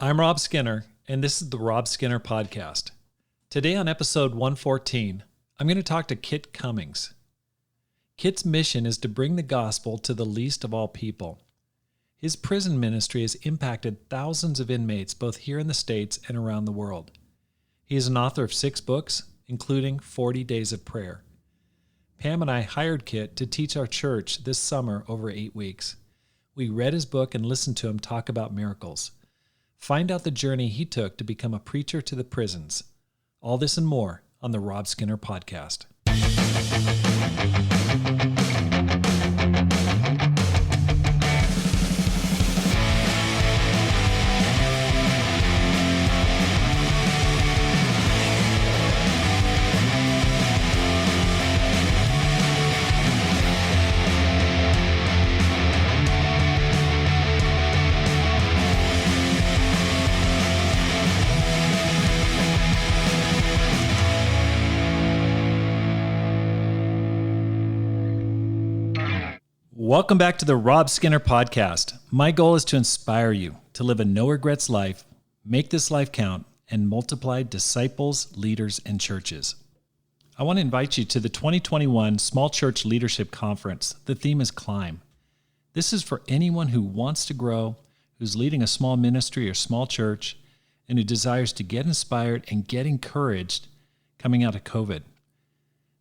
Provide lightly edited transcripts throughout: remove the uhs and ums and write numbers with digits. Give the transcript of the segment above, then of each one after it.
I'm Rob Skinner, and this is the Rob Skinner Podcast. Today on episode 114, I'm going to talk to Kit Cummings. Kit's mission is to bring the gospel to the least of all people. His prison ministry has impacted thousands of inmates both here in the States and around the world. He is an author of 6 books, including 40 Days of Prayer. Pam and I hired Kit to teach our church this summer over 8 weeks. We read his book and listened to him talk about miracles. Find out the journey he took to become a preacher to the prisons. All this and more on the Rob Skinner Podcast. Welcome back to the Rob Skinner Podcast. My goal is to inspire you to live a no-regrets life, make this life count, and multiply disciples, leaders, and churches. I want to invite you to the 2021 Small Church Leadership Conference. The theme is Climb. This is for anyone who wants to grow, who's leading a small ministry or small church, and who desires to get inspired and get encouraged coming out of COVID.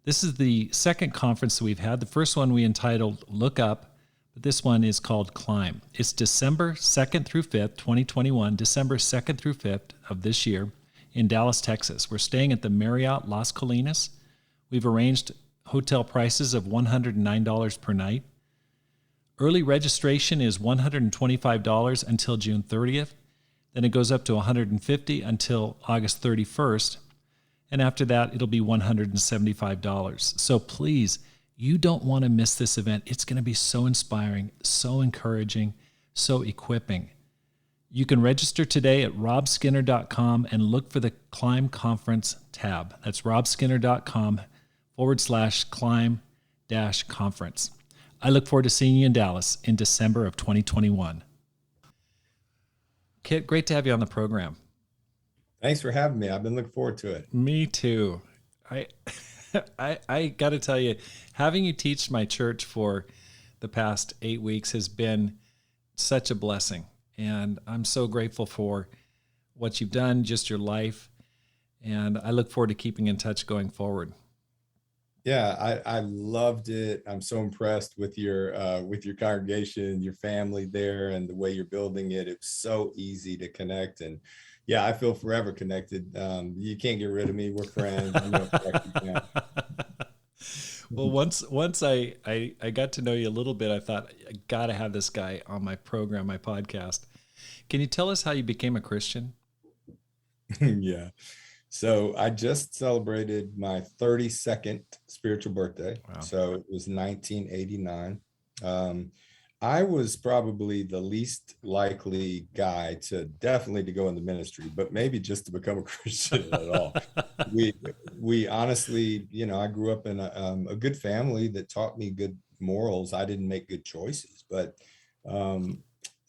This is the second conference that we've had. The first one we entitled Look Up, but this one is called Climb. It's December 2nd through 5th, 2021, December 2nd through 5th of this year in Dallas, Texas. We're staying at the Marriott Las Colinas. We've arranged hotel prices of $109 per night. Early registration is $125 until June 30th. Then it goes up to $150 until August 31st. And after that, it'll be $175. So please, you don't want to miss this event. It's going to be so inspiring, so encouraging, so equipping. You can register today at robskinner.com and look for the Climb Conference tab. That's robskinner.com/climb-conference. I look forward to seeing you in Dallas in December of 2021. Kit, great to have you on the program. Thanks for having me. I've been looking forward to it. Me too. I got to tell you, having you teach my church for the past 8 weeks has been such a blessing. And I'm so grateful for what you've done, just your life. And I look forward to keeping in touch going forward. Yeah, I loved it. I'm so impressed with your congregation, your family there, and the way you're building it. It's so easy to connect, and yeah, I feel forever connected. You can't get rid of me. We're friends. I know Well, once I got to know you a little bit, I thought I got to have this guy on my program, my podcast. Can you tell us how you became a Christian? Yeah. So I just celebrated my 32nd spiritual birthday. Wow. So it was 1989. I was probably the least likely guy to go in the ministry, but maybe just to become a Christian at all. We honestly, I grew up in a good family that taught me good morals. I didn't make good choices, but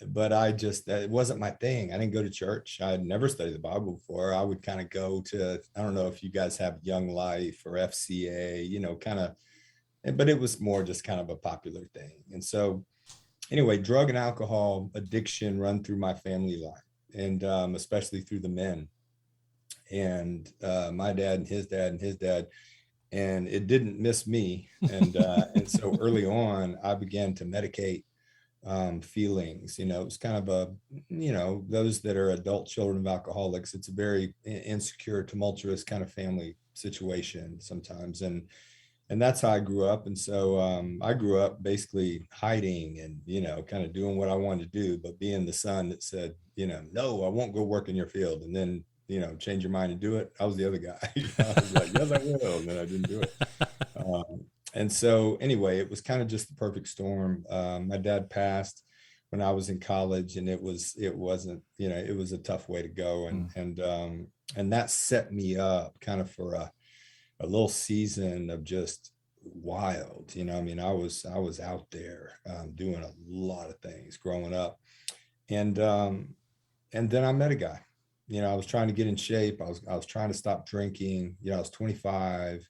it wasn't my thing. I didn't go to church. I had never studied the Bible before. I would kind of go to, I don't know if you guys have Young Life or FCA, but it was more just kind of a popular thing. And so anyway, drug and alcohol addiction run through my family line, and especially through the men. And my dad and his dad and his dad, and it didn't miss me. And so early on, I began to medicate feelings. It was kind of those that are adult children of alcoholics, it's a very insecure, tumultuous kind of family situation sometimes. And that's how I grew up. And so I grew up basically hiding and, kind of doing what I wanted to do, but being the son that said, no, I won't go work in your field. And then, change your mind and do it. I was the other guy. I was like, yes, I will. And then I didn't do it. And so anyway, it was kind of just the perfect storm. My dad passed when I was in college, and it wasn't, it was a tough way to go. And that set me up kind of for a little season of just wild, I was out there doing a lot of things growing up. And and then I met a guy. I was trying to get in shape. I was trying to stop drinking. I was 25,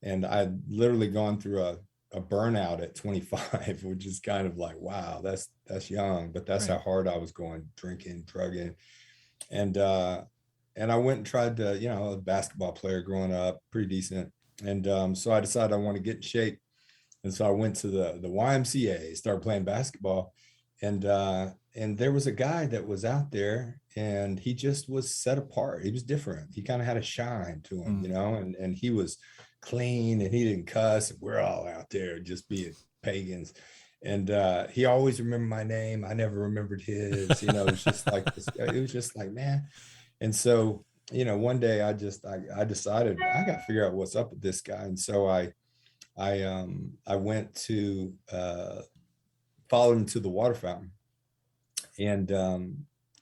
and I'd literally gone through a burnout at 25, which is kind of like, wow, that's young, but that's Right. how hard I was going, drinking, drugging. And I went and tried to, a basketball player growing up, pretty decent. And so I decided I want to get in shape. And so I went to the YMCA, started playing basketball, and there was a guy that was out there, and he just was set apart. He was different. He kind of had a shine to him, and he was clean, and he didn't cuss. We're all out there just being pagans. And he always remembered my name. I never remembered his. It was just like this. It was just like, man. And so, one day I decided I got to figure out what's up with this guy. And so I went to followed him to the water fountain, and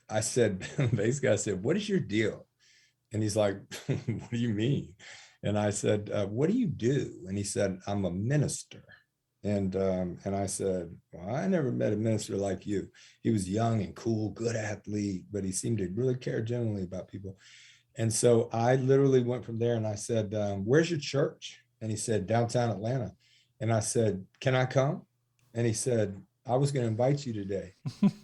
I said, basically, I said, "What is your deal?" And he's like, "What do you mean?" And I said, "What do you do?" And he said, "I'm a minister." And I said, "Well, I never met a minister like you." He was young and cool, good athlete, but he seemed to really care genuinely about people. And so I literally went from there, and I said, "Where's your church?" And he said, "Downtown Atlanta." And I said, "Can I come?" And he said, "I was going to invite you today."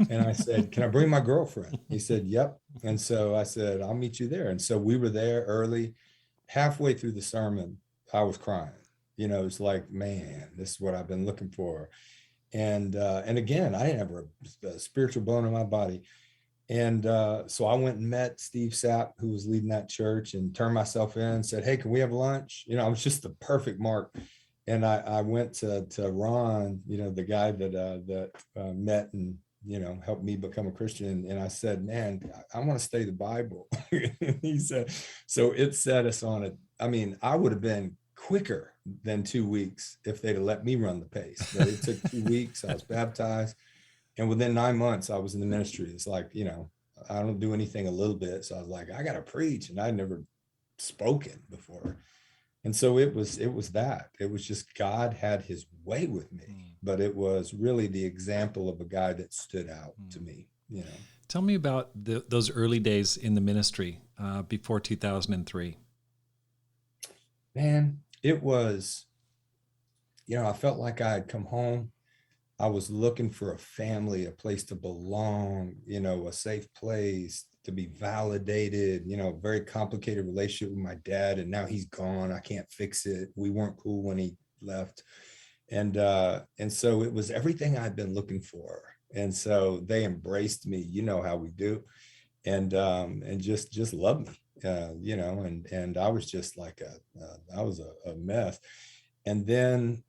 And I said, "Can I bring my girlfriend?" He said, "Yep." And so I said, "I'll meet you there." And so we were there early. Halfway through the sermon, I was crying. It's like, man, this is what I've been looking for. And again, I didn't have a spiritual bone in my body. And so I went and met Steve Sapp, who was leading that church, and turned myself in, said, "Hey, can we have lunch?" I was just the perfect mark. And I went to Ron, the guy that met and, helped me become a Christian. And I said, "Man, I want to study the Bible." He said, so it set us on it. I mean, I would have been quicker than 2 weeks if they'd have let me run the pace, but it took 2 weeks. I was baptized. And within 9 months, I was in the ministry. It's like, I don't do anything a little bit. So I was like, I got to preach. And I'd never spoken before. And so it was that. It was just God had his way with me, but it was really the example of a guy that stood out to me. Tell me about those early days in the ministry before 2003. Man, it was, I felt like I had come home. I was looking for a family, a place to belong, a safe place to be validated, very complicated relationship with my dad. And now he's gone. I can't fix it. We weren't cool when he left. And so it was everything I'd been looking for. And so they embraced me, how we do, and just loved me, and I was just like I was a mess. And then,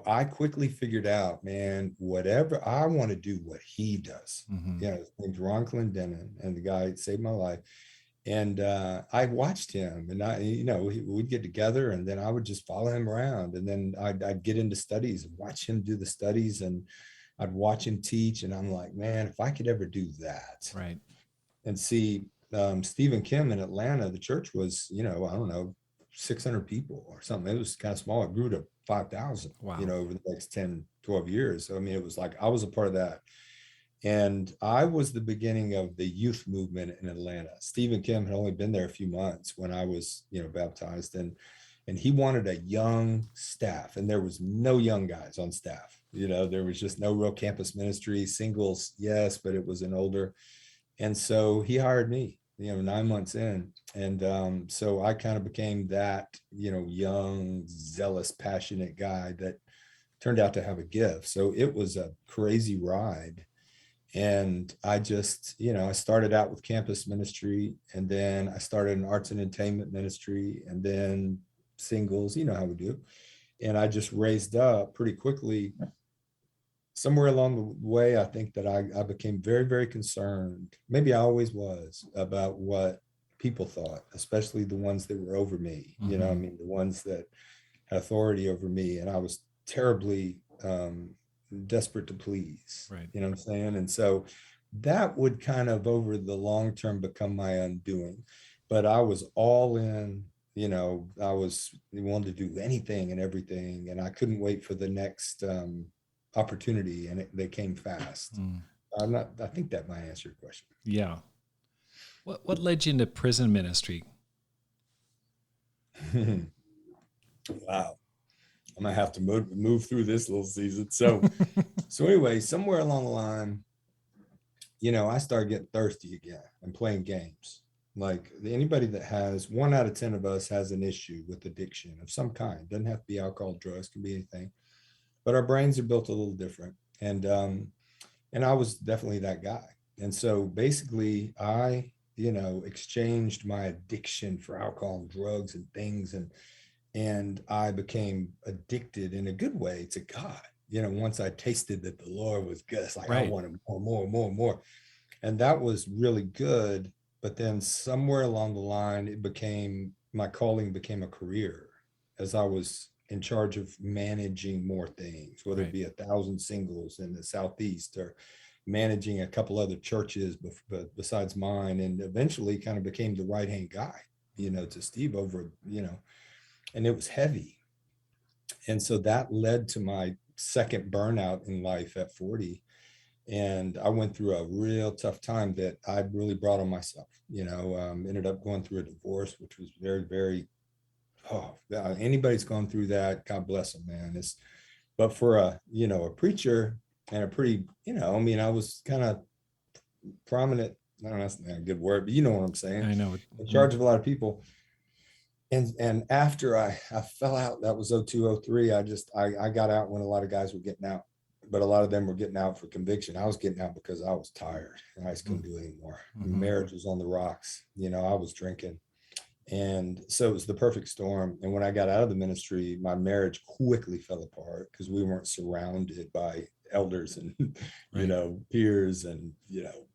I quickly figured out, man, whatever I want to do, what he does. Mm-hmm. His name's Ron Clendenin, and the guy that saved my life. And I watched him, and we'd get together, and then I would just follow him around. And then I'd get into studies and watch him do the studies, and I'd watch him teach. And I'm like, man, if I could ever do that. Right. And see, Stephen Kim in Atlanta, the church was, I don't know, 600 people or something. It was kind of small. It grew to 5,000, Wow. over the next 10, 12 years. So, I mean, it was like I was a part of that. And I was the beginning of the youth movement in Atlanta. Stephen Kim had only been there a few months when I was, baptized. And he wanted a young staff. And there was no young guys on staff. There was just no real campus ministry. Singles, yes, but it was an older. And so he hired me, 9 months in. And so I kind of became that, young, zealous, passionate guy that turned out to have a gift. So it was a crazy ride. And I just, I started out with campus ministry, and then I started an arts and entertainment ministry, and then singles, how we do. And I just raised up pretty quickly. Somewhere along the way, I think that I became very, very concerned. Maybe I always was, about what people thought, especially the ones that were over me, Mm-hmm. I mean, the ones that had authority over me. And I was terribly desperate to please, Right. you know what I'm saying? And so that would kind of over the long term become my undoing. But I was all in, I was wanted to do anything and everything. And I couldn't wait for the next opportunity, and they came fast. I think that might answer your question. Yeah. What led you into prison ministry? Wow. I'm gonna have to move through this little season. So anyway, somewhere along the line, I started getting thirsty again and playing games. Like anybody that has 1 out of 10 of us has an issue with addiction of some kind. Doesn't have to be alcohol, drugs, can be anything. But our brains are built a little different. And I was definitely that guy. And so basically I, exchanged my addiction for alcohol and drugs and things, and I became addicted in a good way to God. Once I tasted that the Lord was good, it's like I Right. wanted more, more, more, more. And that was really good. But then somewhere along the line, my calling became a career as I was in charge of managing more things, whether it Right. be 1,000 singles in the Southeast or managing a couple other churches besides mine, and eventually kind of became the right hand guy, to Steve over, and it was heavy. And so that led to my second burnout in life at 40. And I went through a real tough time that I really brought on myself. Ended up going through a divorce, which was very, very, oh, anybody's gone through that, God bless them, man. But for a preacher and a pretty, I was kind of prominent. I don't know, that's not a good word, but you know what I'm saying. I know. In charge of a lot of people. And after I fell out, that was 02, 03. I got out when a lot of guys were getting out, but a lot of them were getting out for conviction. I was getting out because I was tired and I just couldn't do it anymore. Mm-hmm. Marriage was on the rocks. I was drinking. And so it was the perfect storm. And when I got out of the ministry, my marriage quickly fell apart because we weren't surrounded by elders and, Right. peers and,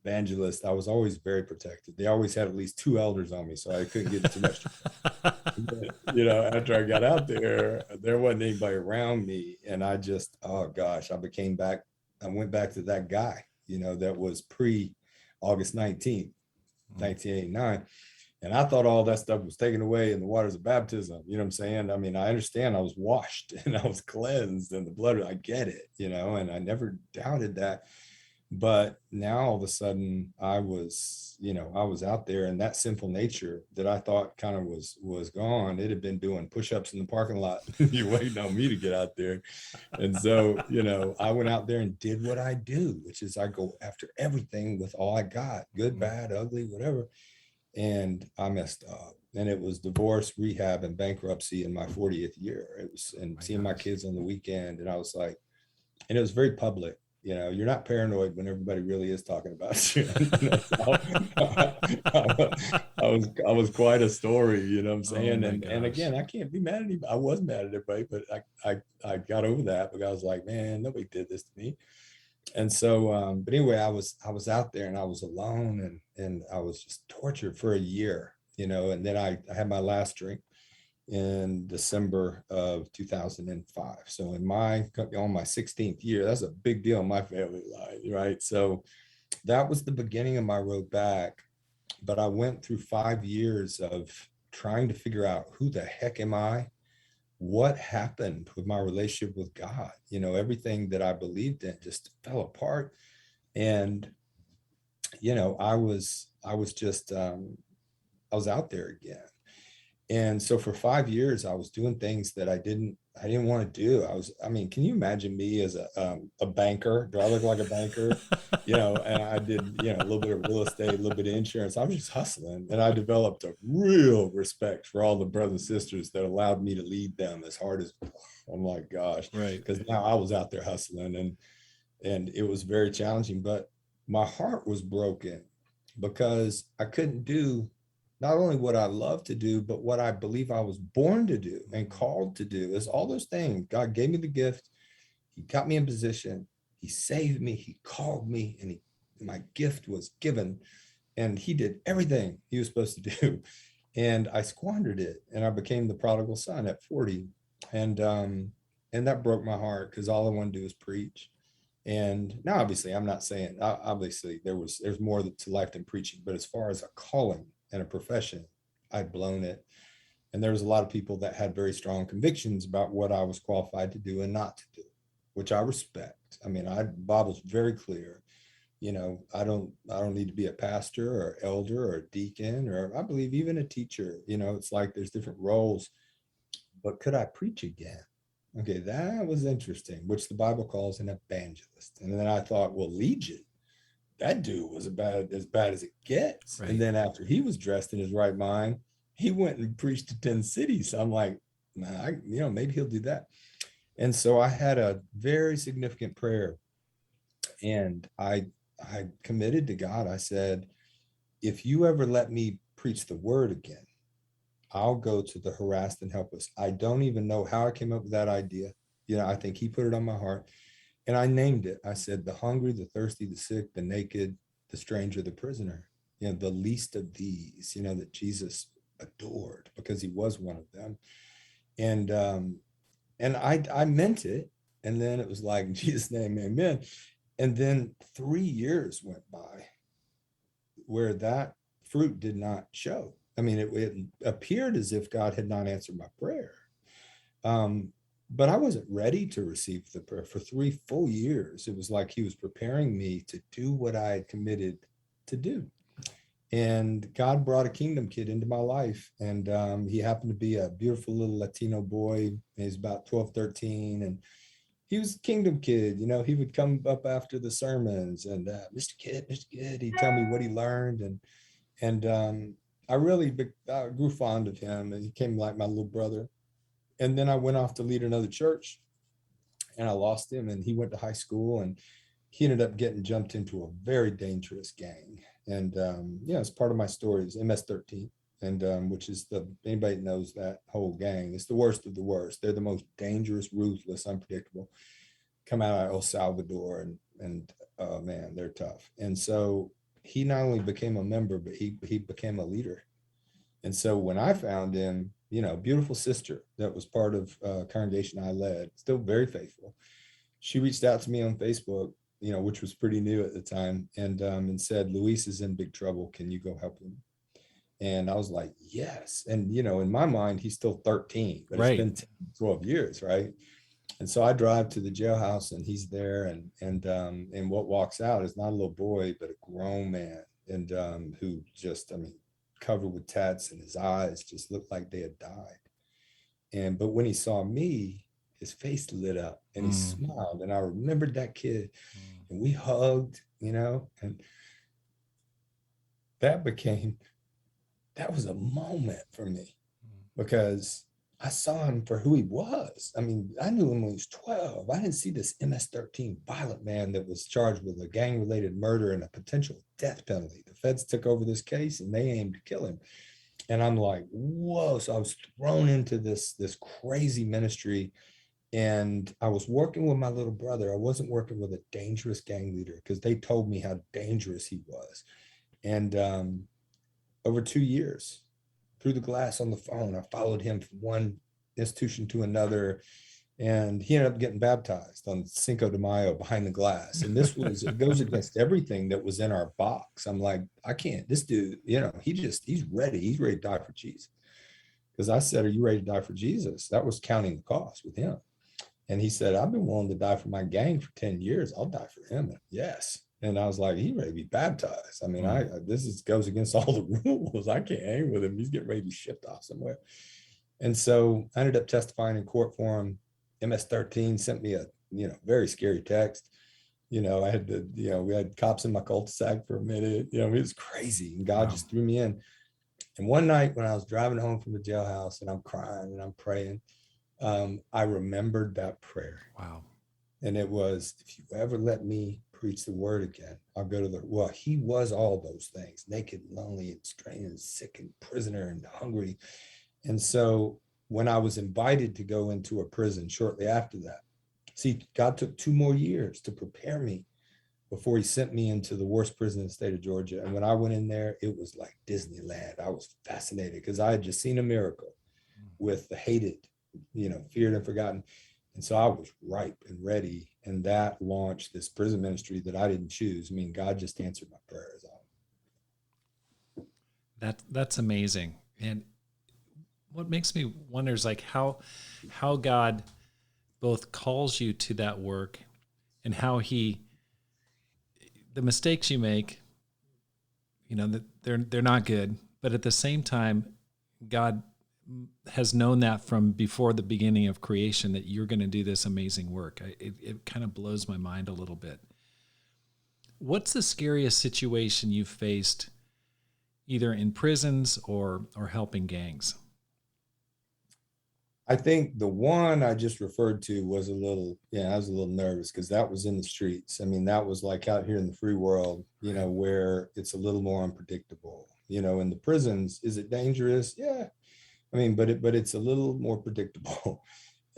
evangelists. I was always very protected. They always had at least 2 elders on me, so I couldn't get too much. After I got out there wasn't anybody around me. And oh gosh, I went back to that guy, that was pre August 19th, 1989. And I thought all that stuff was taken away in the waters of baptism. You know what I'm saying? I mean, I understand I was washed and I was cleansed in the blood. I get it, and I never doubted that. But now all of a sudden I was out there, and that sinful nature that I thought kind of was gone. It had been doing push-ups in the parking lot. You're waiting on me to get out there. And so, I went out there and did what I do, which is I go after everything with all I got, good, bad, ugly, whatever. And I messed up. And it was divorce, rehab, and bankruptcy in my 40th year. It was, and seeing my kids on the weekend. And I was like, and it was very public. You're not paranoid when everybody really is talking about you. So I was quite a story, what I'm Oh saying? my And gosh. again, I can't be mad at anybody. I was mad at everybody, but I got over that because I was like, man, nobody did this to me. And so, but anyway, I was out there and I was alone, and I was just tortured for a year, and then I had my last drink in December of 2005. So on my 16th year, that's a big deal in my family life, right? So that was the beginning of my road back. But I went through 5 years of trying to figure out who the heck am I? What happened with my relationship with God? Everything that I believed in just fell apart. And, I was just, I was out there again. And so for 5 years, I was doing things that I didn't want to do. I mean, can you imagine me as a banker? Do I look like a banker? And I did, a little bit of real estate, a little bit of insurance. I was just hustling. And I developed a real respect for all the brothers and sisters that allowed me to lead them as hard as, oh my gosh, Right. because now I was out there hustling, and it was very challenging. But my heart was broken because I couldn't do not only what I love to do, but what I believe I was born to do and called to do. Is all those things. God gave me the gift. He got me in position. He saved me. He called me, and my gift was given, and he did everything he was supposed to do. And I squandered it, and I became the prodigal son at 40. And that broke my heart because all I wanted to do was preach. And now, obviously, I'm not saying, obviously there's more to life than preaching, but as far as a calling and a profession, I'd blown it. And there was a lot of people that had very strong convictions about what I was qualified to do and not to do, which I respect. I mean, Bob was very clear I don't need to be a pastor or elder or a deacon, or I believe even a teacher. It's like there's different roles, but could I preach again? Okay, that was interesting, which the Bible calls an evangelist. And then I thought, well, Legion, that dude was as bad as it gets. Right. And then after he was dressed in his right mind, he went and preached to 10 cities. So I'm like, nah, maybe he'll do that. And so I had a very significant prayer, and I committed to God. I said, if you ever let me preach the word again, I'll go to the harassed and helpless. I don't even know how I came up with that idea. I think he put it on my heart. And I named it. I said, the hungry, the thirsty, the sick, the naked, the stranger, the prisoner, the least of these, that Jesus adored because he was one of them. And I meant it. And then it was like, in Jesus' name, amen. And then 3 years went by where that fruit did not show. I mean, it appeared as if God had not answered my prayer. But I wasn't ready to receive the prayer for 3 full years. It was like he was preparing me to do what I had committed to do. And God brought a kingdom kid into my life. And he happened to be a beautiful little Latino boy. He's about 12, 13. And he was a kingdom kid. He would come up after the sermons and Mr. Kid, he'd tell me what he learned. And I really grew fond of him, and he came like my little brother. And then I went off to lead another church, and I lost him, and he went to high school, and he ended up getting jumped into a very dangerous gang. And it's part of my story is MS-13, and which is anybody knows that whole gang. It's the worst of the worst. They're the most dangerous, ruthless, unpredictable. Come out of El Salvador, and oh man, they're tough. And so he not only became a member, but he became a leader. And so when I found him, beautiful sister that was part of a congregation I led, still very faithful. She reached out to me on Facebook, which was pretty new at the time, and said, Luis is in big trouble. Can you go help him? And I was like, yes. And, in my mind, he's still 13, but Right. it's been 10, 12 years, right? And so I drive to the jailhouse, and he's there, and what walks out is not a little boy, but a grown man, and who just, covered with tats, and his eyes just looked like they had died. But when he saw me, his face lit up, and he smiled, and I remembered that kid, and we hugged, and that was a moment for me, because I saw him for who he was. I knew him when he was 12. I didn't see this MS-13 violent man that was charged with a gang-related murder and a potential death penalty. The feds took over this case, and they aimed to kill him. And I'm like, whoa. So I was thrown into this crazy ministry, and I was working with my little brother. I wasn't working with a dangerous gang leader, because they told me how dangerous he was. And over 2 years, through the glass on the phone, I followed him from one institution to another, and he ended up getting baptized on Cinco de Mayo behind the glass. And it goes against everything that was in our box. I'm like, I can't, this dude, he's ready to die for Jesus. Because I said, are you ready to die for Jesus? That was counting the cost with him. And he said, I've been willing to die for my gang for 10 years. I'll die for him. And yes. And I was like, he's ready to be baptized. This goes against all the rules. I can't hang with him. He's getting ready to be shipped off somewhere. And so I ended up testifying in court for him. MS-13 sent me a, very scary text. I had to, we had cops in my cul-de-sac for a minute. It was crazy. And God just threw me in. And one night when I was driving home from the jailhouse, and I'm crying and I'm praying, I remembered that prayer. Wow. And it was, if you ever let me preach the word again, I'll go to he was all those things: naked, lonely, and strange, and sick, and prisoner, and hungry. And so when I was invited to go into a prison shortly after that, see, God took 2 more years to prepare me before he sent me into the worst prison in the state of Georgia. And when I went in there, it was like Disneyland. I was fascinated because I had just seen a miracle with the hated, feared and forgotten. And so I was ripe and ready. And that launched this prison ministry that I didn't choose. God just answered my prayers. That's amazing. And what makes me wonder is like how God both calls you to that work, and how the mistakes you make, that they're not good, but at the same time, God has known that from before the beginning of creation that you're going to do this amazing work. It kind of blows my mind a little bit. What's the scariest situation you've faced, either in prisons or helping gangs? I think the one I just referred to was I was a little nervous because that was in the streets. I mean, that was like out here in the free world, where it's a little more unpredictable. In the prisons, is it dangerous? Yeah. I mean, but it's a little more predictable.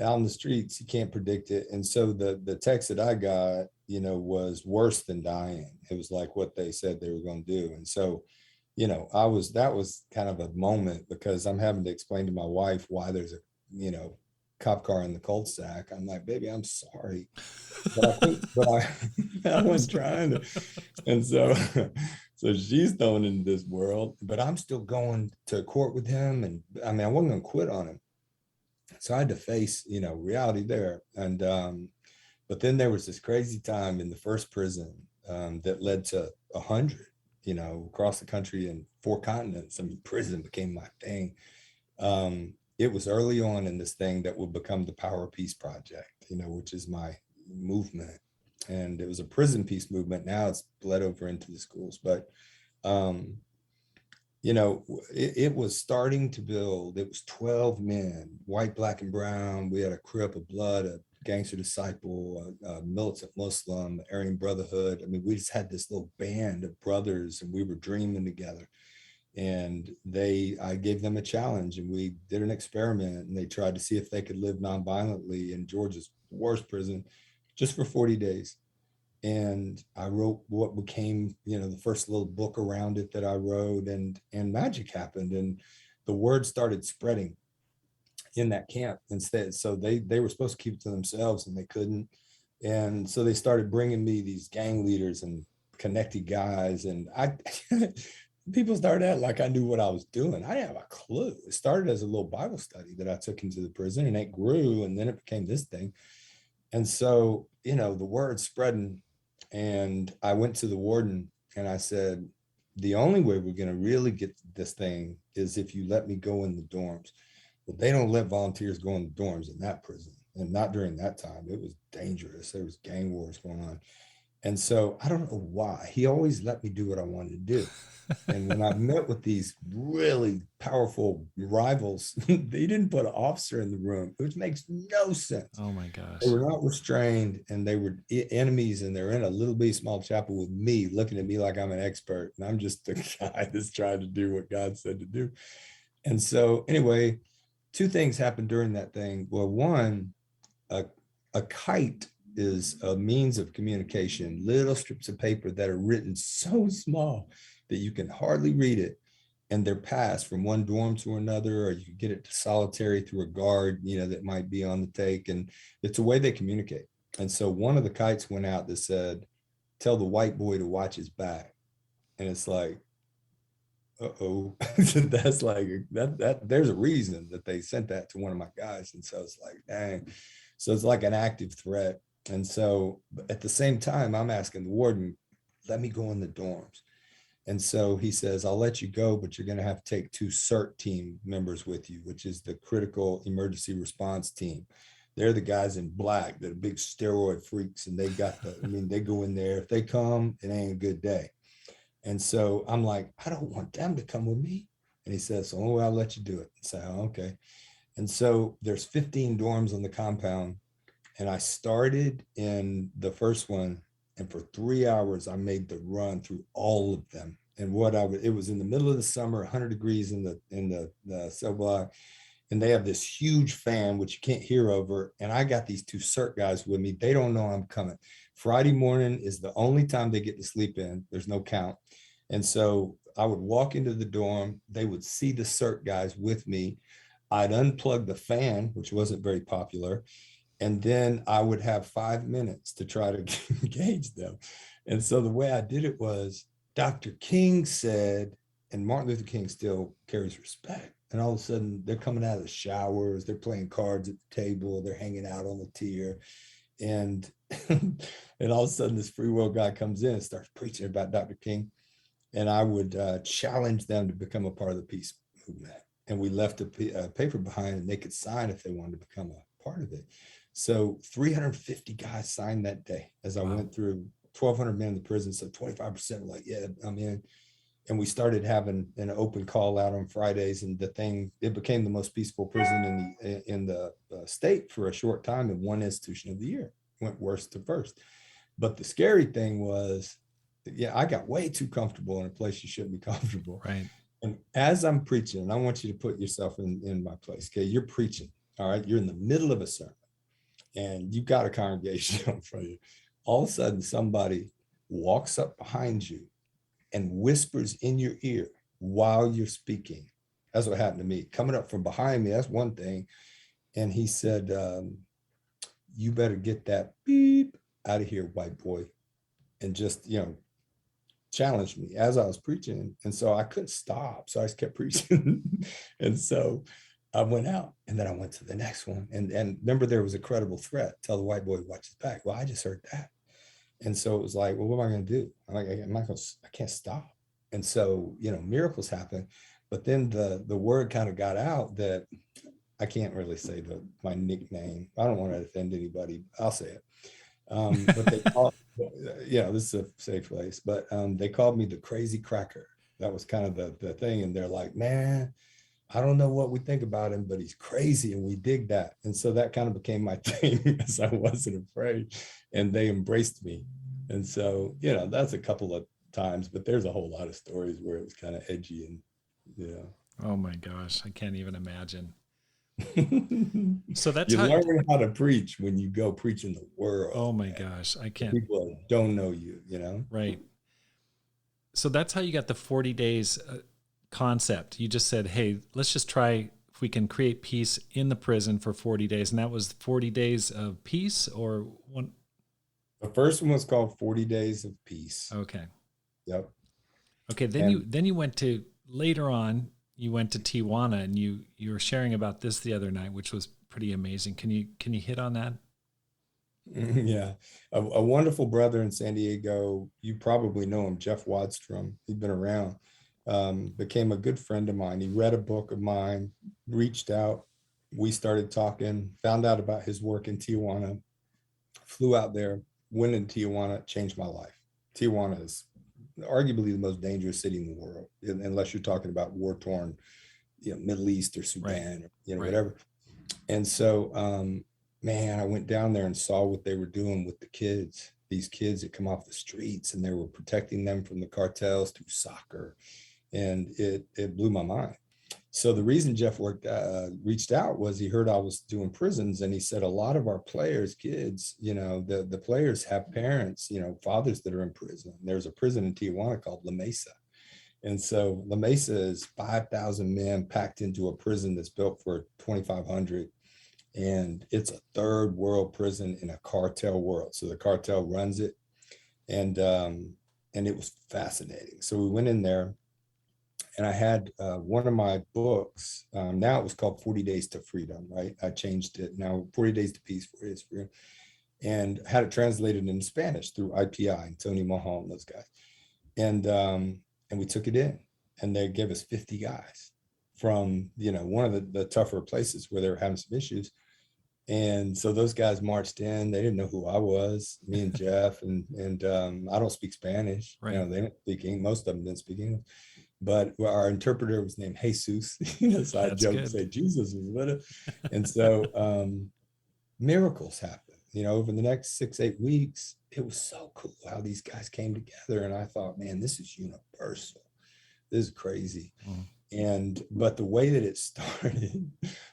Out in the streets, you can't predict it. And so the text that I got, was worse than dying. It was like what they said they were going to do. And so, that was kind of a moment because I'm having to explain to my wife why there's a, cop car in the cul-de-sac. I'm like, baby, I'm sorry, but I couldn't, but I wasn't trying to. And so, so she's thrown into this world, but I'm still going to court with him. And I mean, I wasn't going to quit on him. So I had to face, reality there. And, but then there was this crazy time in the first prison that led to 100, across the country and 4 continents. I mean, prison became my thing. It was early on in this thing that would become the Power Peace Project, which is my movement. And it was a prison peace movement. Now it's bled over into the schools. But, it was starting to build. It was 12 men, white, black, and brown. We had a Crip of Blood, a Gangster Disciple, a militant Muslim, Aryan Brotherhood. I mean, we just had this little band of brothers and we were dreaming together. And I gave them a challenge and we did an experiment and they tried to see if they could live nonviolently in Georgia's worst prison just for 40 days. And I wrote what became, the first little book around it that I wrote, and magic happened and the word started spreading in that camp instead. So they were supposed to keep it to themselves and they couldn't. And so they started bringing me these gang leaders and connected guys. And people started out like I knew what I was doing. I didn't have a clue. It started as a little Bible study that I took into the prison and it grew and then it became this thing. And so, the word spreading, and I went to the warden and I said, the only way we're going to really get this thing is if you let me go in the dorms. Well, they don't let volunteers go in the dorms in that prison. And not during that time. It was dangerous. There was gang wars going on. And so I don't know why. He always let me do what I wanted to do. And when I met with these really powerful rivals, they didn't put an officer in the room, which makes no sense. Oh my gosh. They were not restrained and they were enemies, and they're in a little bitty small chapel with me, looking at me like I'm an expert. And I'm just the guy that's trying to do what God said to do. And so anyway, 2 things happened during that thing. Well, one, a kite is a means of communication, little strips of paper that are written so small that you can hardly read it. And they're passed from one dorm to another, or you can get it to solitary through a guard, that might be on the take. And it's a way they communicate. And so one of the kites went out that said, tell the white boy to watch his back. And it's like, uh-oh. That's like that there's a reason that they sent that to one of my guys. And so it's like, dang. So it's like an active threat. And so at the same time, I'm asking the warden, let me go in the dorms. And so he says, I'll let you go, but you're going to have to take 2 CERT team members with you, which is the critical emergency response team. They're the guys in black that are big steroid freaks. And they they go in there. If they come, it ain't a good day. And so I'm like, I don't want them to come with me. And he says, oh, I'll let you do it. And say, oh, okay. And so there's 15 dorms on the compound. And I started in the first one. And for 3 hours, I made the run through all of them. And it was in the middle of the summer, 100 degrees in the cell block. And they have this huge fan, which you can't hear over. And I got these 2 CERT guys with me. They don't know I'm coming. Friday morning is the only time they get to sleep in. There's no count. And so I would walk into the dorm. They would see the CERT guys with me. I'd unplug the fan, which wasn't very popular. And then I would have 5 minutes to try to engage them. And so the way I did it was Dr. King said, and Martin Luther King still carries respect. And all of a sudden they're coming out of the showers, they're playing cards at the table, they're hanging out on the tier. And and all of a sudden this free will guy comes in and starts preaching about Dr. King. And I would challenge them to become a part of the peace movement. And we left a paper behind and they could sign if they wanted to become a part of it. So 350 guys signed that day as I went through 1,200 men in the prison. So 25% were like, yeah, I'm in. And we started having an open call out on Fridays, and it became the most peaceful prison in the state for a short time, and one institution of the year went worst to first. But the scary thing was, yeah, I got way too comfortable in a place you shouldn't be comfortable. Right. And as I'm preaching, and I want you to put yourself in my place. Okay, you're preaching. All right, you're in the middle of a sermon, and you've got a congregation in front of you. All of a sudden, somebody walks up behind you and whispers in your ear while you're speaking. That's what happened to me. Coming up from behind me, that's one thing. And he said, you better get that beep out of here, white boy. And just, challenged me as I was preaching. And so I couldn't stop. So I just kept preaching. And so I went out, and then I went to the next one. And remember, there was a credible threat. Tell the white boy to watch his back. Well, I just heard that. And so it was like, well, what am I going to do? I'm like, I can't stop. And so, miracles happen. But then the word kind of got out that I can't really say my nickname. I don't want to offend anybody. I'll say it. But they called, this is a safe place, but they called me the crazy cracker. That was kind of the thing. And they're like, man, I don't know what we think about him, but he's crazy, and we dig that. And so that kind of became my thing, as I wasn't afraid, and they embraced me. And so, that's a couple of times, but there's a whole lot of stories where it was kind of edgy and, Oh my gosh, I can't even imagine. So that's you how. learn how to preach when you go preach in the world. Oh my gosh, I can't. People don't know you, Right. So that's how you got the 40 days concept. You just said, hey, let's just try if we can create peace in the prison for 40 days. And that was 40 days of peace, or one? The first one was called 40 Days of Peace. Okay. Yep. Okay. Then you went to, later on, you went to Tijuana, and you were sharing about this the other night, which was pretty amazing. Can you hit on that? Yeah. A wonderful brother in San Diego. You probably know him, Jeff Wadstrom. He'd been around, became a good friend of mine. He read a book of mine, reached out. We started talking, found out about his work in Tijuana, flew out there, went in Tijuana, changed my life. Tijuana is arguably the most dangerous city in the world, unless you're talking about war-torn, Middle East or Sudan, right. or whatever. And so, man, I went down there and saw what they were doing with the kids, these kids that come off the streets, and they were protecting them from the cartels through soccer. And it blew my mind. So the reason Jeff reached out was he heard I was doing prisons, and he said a lot of our players' kids, the players have parents, fathers that are in prison. There's a prison in Tijuana called La Mesa. And so La Mesa is 5,000 men packed into a prison that's built for 2,500. And it's a third world prison in a cartel world. So the cartel runs it. And it was fascinating. So we went in there, and I had one of my books. Now it was called 40 Days to Freedom, right? I changed it. Now 40 Days to Peace, 40 Days to Freedom. And had it translated into Spanish through IPI and Tony Mahal and those guys. And we took it in, and they gave us 50 guys from, one of the tougher places where they were having some issues. And so those guys marched in. They didn't know who I was, me and Jeff, and I don't speak Spanish. Right. They don't speak English. Most of them didn't speak English. But our interpreter was named Jesus. So I joke and say Jesus was with us. And so miracles happened. Over the next 6-8 weeks, it was so cool how these guys came together. And I thought, man, this is universal. This is crazy. But the way that it started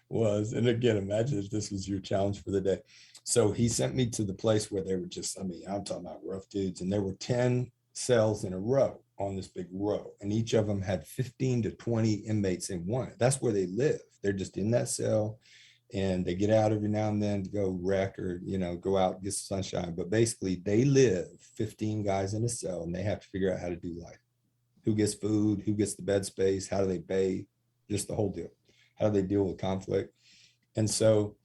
was, and again, imagine if this was your challenge for the day. So he sent me to the place where they were just, I'm talking about rough dudes. And there were 10 cells in a row on this big row. And each of them had 15 to 20 inmates in one. That's where they live. They're just in that cell. And they get out every now and then to go wreck or, go out and get some sunshine. But basically, they live 15 guys in a cell, and they have to figure out how to do life. Who gets food? Who gets the bed space? How do they bathe? Just the whole deal. How do they deal with conflict? And so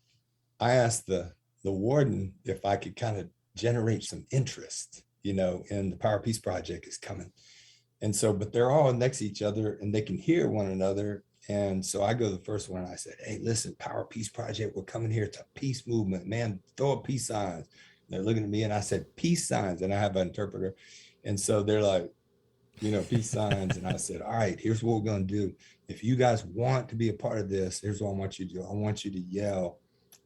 I asked the the warden if I could kind of generate some interest, in the Power Peace Project is coming. And so, but they're all next to each other and they can hear one another. And so I go to the first one and I said, hey, listen, Power Peace Project, we're coming here to peace movement, man, throw up peace signs. And they're looking at me and I said, peace signs. And I have an interpreter. And so they're like, peace signs. And I said, all right, here's what we're going to do. If you guys want to be a part of this, here's what I want you to do. I want you to yell,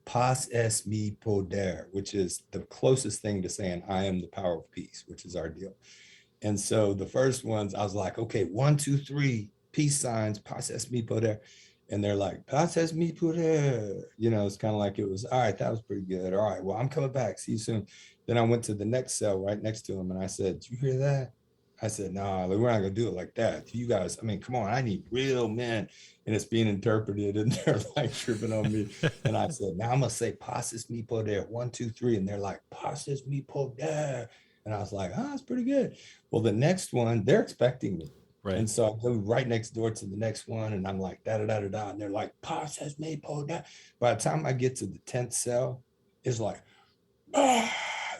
Paz es mi poder, which is the closest thing to saying, I am the power of peace, which is our deal. And so the first ones, I was like, okay, 1, 2, 3, peace signs, Paz es mi poder. And they're like, Paz es mi poder. It's kind of like it was, all right, that was pretty good. All right, well, I'm coming back. See you soon. Then I went to the next cell right next to him and I said, did you hear that? I said, nah, we're not gonna do it like that. You guys, I mean, come on, I need real men. And it's being interpreted and they're like tripping on me. And I said, now I'm gonna say passes me poder, 1, 2, 3. And they're like, passes me poder. And I was like, oh, that's pretty good. Well, the next one, they're expecting me. Right. And so I go right next door to the next one and I'm like, da da da da da. And they're like, passes me poder. By the time I get to the 10th cell, it's like, ah,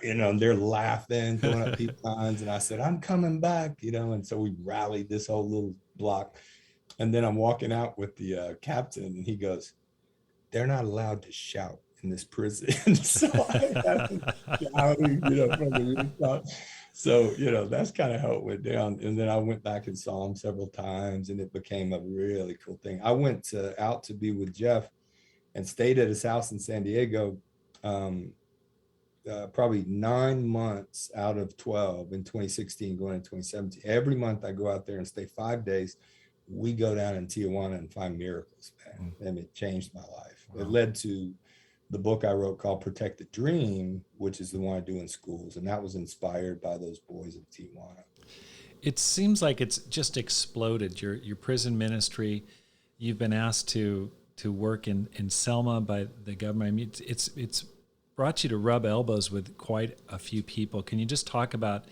and they're laughing, throwing up peace signs. And I said, I'm coming back, and so we rallied this whole little block. And then I'm walking out with the captain and he goes, they're not allowed to shout in this prison. So I had them shouting, from the rooftop. So, that's kind of how it went down. And then I went back and saw him several times and it became a really cool thing. I went out to be with Jeff and stayed at his house in San Diego. Probably 9 months out of 12 in 2016, going into 2017. Every month I go out there and stay 5 days. We go down in Tijuana and find miracles, man. And it changed my life. Wow. It led to the book I wrote called Protect the Dream, which is the one I do in schools. And that was inspired by those boys of Tijuana. It seems like it's just exploded. Your prison ministry, you've been asked to work in Selma by the government. I mean, it's brought you to rub elbows with quite a few people. Can you just talk about,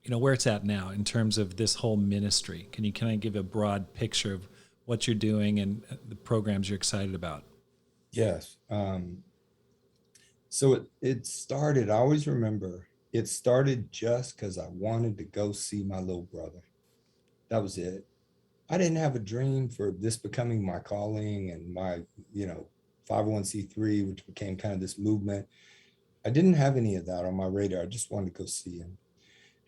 where it's at now in terms of this whole ministry? Can you kind of give a broad picture of what you're doing and the programs you're excited about? Yes. So it started, I always remember, it started just because I wanted to go see my little brother. That was it. I didn't have a dream for this becoming my calling and my, 501c3, which became kind of this movement. I didn't have any of that on my radar. I just wanted to go see him.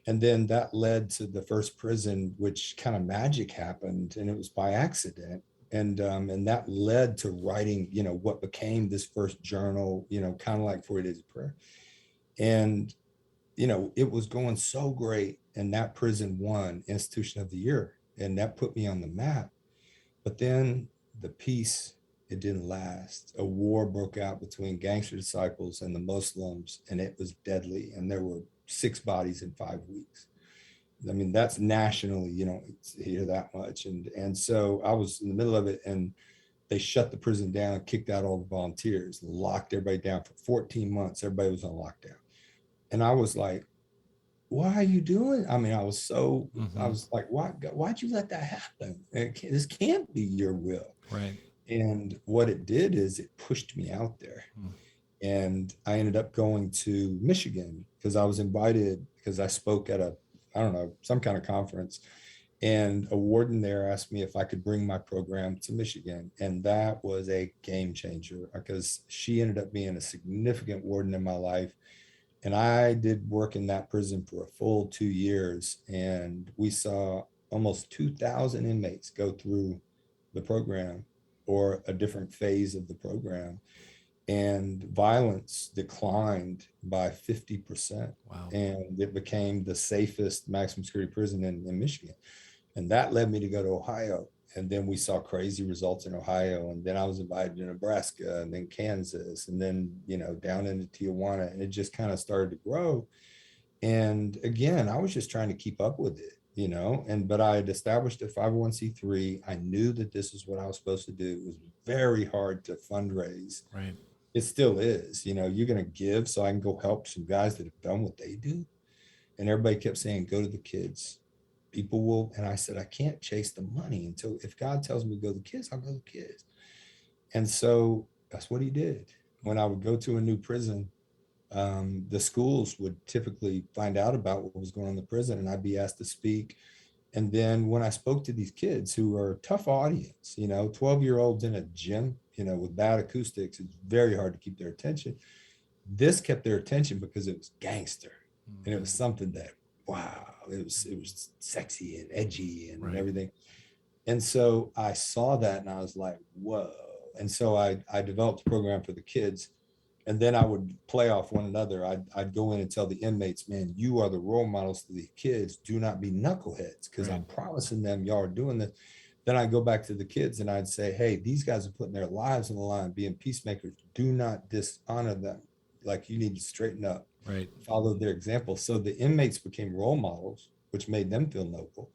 And then that led to the first prison, which kind of magic happened, and it was by accident. And that led to writing, what became this first journal, kind of like 40 Days of Prayer. And, it was going so great. And that prison won Institution of the Year. And that put me on the map. But then the peace, it didn't last. A war broke out between gangster disciples and the Muslims, and it was deadly. And there were 6 bodies in 5 weeks. I mean, that's nationally, you don't hear that much. And so I was in the middle of it, and they shut the prison down, kicked out all the volunteers, locked everybody down for 14 months. Everybody was on lockdown. And I was like, why are you doing? I mean, I was like, why'd you let that happen? This can't be your will. Right. And what it did is it pushed me out there. And I ended up going to Michigan because I was invited because I spoke at some kind of conference. And a warden there asked me if I could bring my program to Michigan. And that was a game changer because she ended up being a significant warden in my life. And I did work in that prison for a full 2 years. And we saw almost 2,000 inmates go through the program or a different phase of the program. And violence declined by 50%. Wow. And it became the safest maximum security prison in Michigan. And that led me to go to Ohio. And then we saw crazy results in Ohio. And then I was invited to Nebraska and then Kansas and then, down into Tijuana. And it just kind of started to grow. And again, I was just trying to keep up with it, but I had established a 501c3. I knew that this is what I was supposed to do. It was very hard to fundraise. Right. It still is, you're going to give so I can go help some guys that have done what they do. And everybody kept saying, go to the kids. People will. And I said, I can't chase the money if God tells me to go to the kids, I'll go to the kids. And so that's what he did. when I would go to a new prison, the schools would typically find out about what was going on in the prison, and I'd be asked to speak. And then when I spoke to these kids who are a tough audience, 12-year-olds in a gym, with bad acoustics, it's very hard to keep their attention. This kept their attention because it was gangster, and it was something that, wow, it was sexy and edgy and Right. everything. And so I saw that and I was like, whoa. And so I developed a program for the kids. And then I would play off one another. I'd go in and tell the inmates, man, you are the role models to these kids. Do not be knuckleheads, because I'm promising them y'all are doing this. Then I go back to the kids and I'd say, hey, these guys are putting their lives on the line, being peacemakers. Do not dishonor them. Like, you need to straighten up, Right. follow their example. So the inmates became role models, which made them feel noble.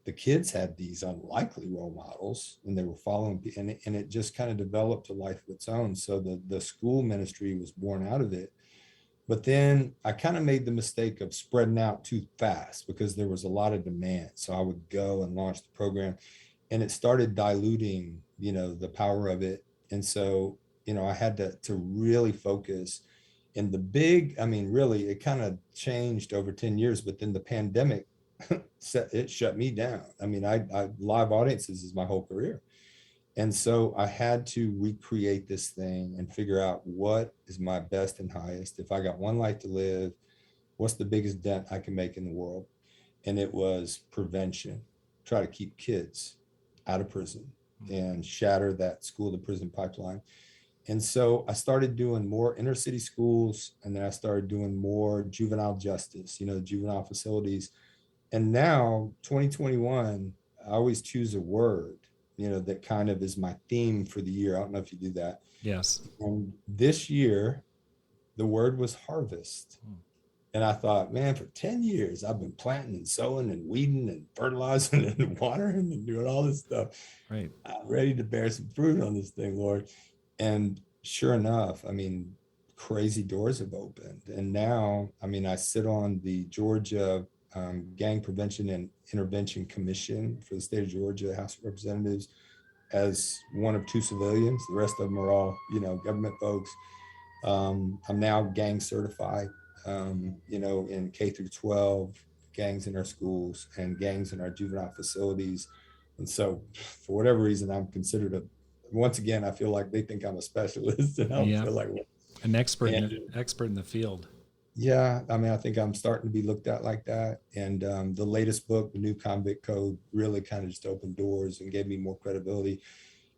The kids had these unlikely role models, and they were following, and it just kind of developed a life of its own. So the school ministry was born out of it. But then I kind of made the mistake of spreading out too fast because there was a lot of demand. So I would go and launch the program, and it started diluting, the power of it. And so, I had to really focus. And really, it kind of changed over 10 years, but then the pandemic it shut me down. I live audiences is my whole career. And so I had to recreate this thing and figure out what is my best and highest. If I got one life to live, what's the biggest dent I can make in the world? And it was prevention. Try to keep kids out of prison and shatter that school to prison pipeline. And so I started doing more inner city schools, and then I started doing more juvenile justice, juvenile facilities. And now 2021, I always choose a word, that kind of is my theme for the year. I don't know if you do that. Yes. And this year, the word was harvest. And I thought, man, for 10 years, I've been planting and sowing and weeding and fertilizing and watering and doing all this stuff. Right. I'm ready to bear some fruit on this thing, Lord. And sure enough, crazy doors have opened. And now, I sit on the Georgia Gang Prevention and Intervention Commission for the state of Georgia, House of Representatives, as one of two civilians. The rest of them are all, government folks. I'm now gang certified, in K through 12, gangs in our schools and gangs in our juvenile facilities. And so for whatever reason, I'm considered once again, I feel like they think I'm a specialist, and I don't feel like one. An expert in the field. Yeah, I think I'm starting to be looked at like that. And the latest book, the New Convict Code, really kind of just opened doors and gave me more credibility.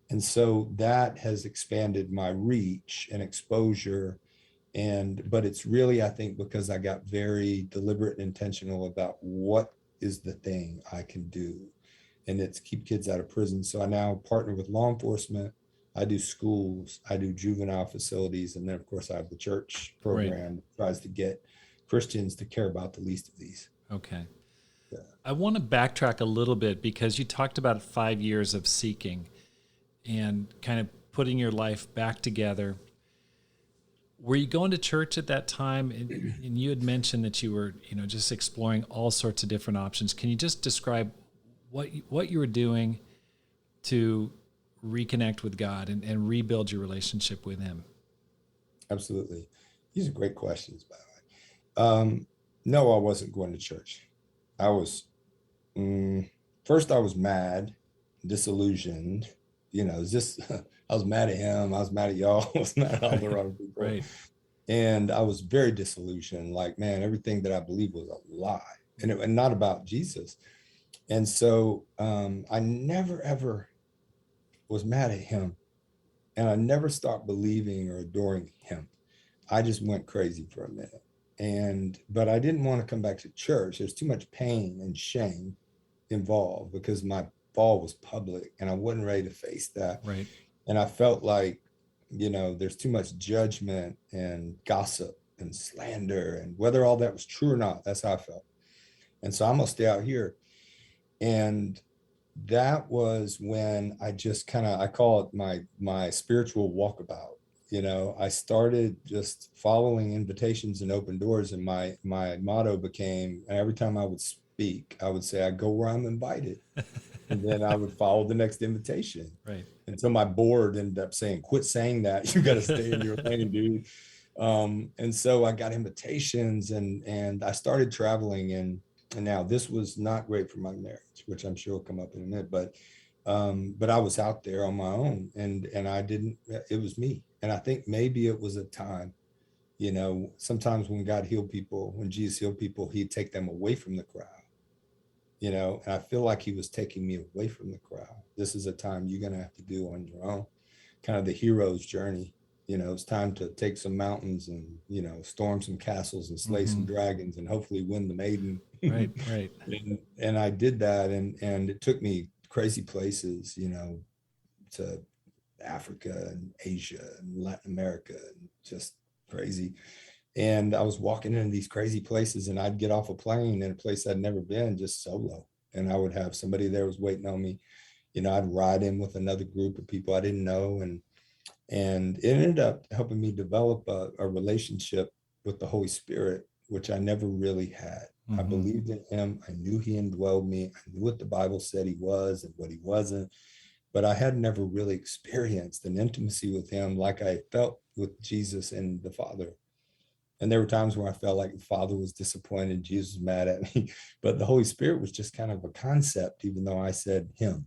And so that has expanded my reach and exposure. But it's really, I think, because I got very deliberate and intentional about what is the thing I can do. And it's keep kids out of prison. So I now partner with law enforcement. I do schools, I do juvenile facilities. And then, of course, I have the church program that tries to get Christians to care about the least of these. Okay. Yeah. I want to backtrack a little bit, because you talked about 5 years of seeking and kind of putting your life back together. Were you going to church at that time? And you had mentioned that you were, just exploring all sorts of different options. Can you just describe what you were doing to reconnect with God and rebuild your relationship with Him? Absolutely. These are great questions, by the way. No, I wasn't going to church. I was, first I was mad, disillusioned, I was mad at him. I was mad at y'all. I was mad at all the wrong people. Right. And I was very disillusioned. Like, man, everything that I believed was a lie, and not about Jesus. And so I never, ever was mad at him. And I never stopped believing or adoring him. I just went crazy for a minute. But I didn't want to come back to church. There's too much pain and shame involved, because my fall was public and I wasn't ready to face that. Right. And I felt like, there's too much judgment and gossip and slander, and whether all that was true or not, that's how I felt. And so I'm gonna stay out here. And that was when I just I call it my spiritual walkabout. I started just following invitations and open doors, and my motto became, every time I would speak, I would say, I go where I'm invited. And then I would follow the next invitation Right. until my board ended up saying, quit saying that. You got to stay in your lane, dude. And so I got invitations and I started traveling, and now this was not great for my marriage, which I'm sure will come up in a minute, but I was out there on my own, and I didn't, it was me. And I think maybe it was a time, sometimes when God healed people, when Jesus healed people, he'd take them away from the crowd, and I feel like he was taking me away from the crowd. This is a time you're going to have to do on your own, kind of the hero's journey. It's time to take some mountains and, storm some castles and slay some dragons and hopefully win the maiden. Right, right. And I did that. And it took me crazy places, to Africa and Asia and Latin America, and just crazy. And I was walking into these crazy places, and I'd get off a plane in a place I'd never been, just solo. And I would have somebody there was waiting on me. I'd ride in with another group of people I didn't know. And it ended up helping me develop a relationship with the Holy Spirit, which I never really had. I believed in him. I knew he indwelled me. I knew what the Bible said he was and what he wasn't, but I had never really experienced an intimacy with him like I felt with Jesus and the Father. And there were times where I felt like the Father was disappointed, Jesus was mad at me, but the Holy Spirit was just kind of a concept, even though I said him.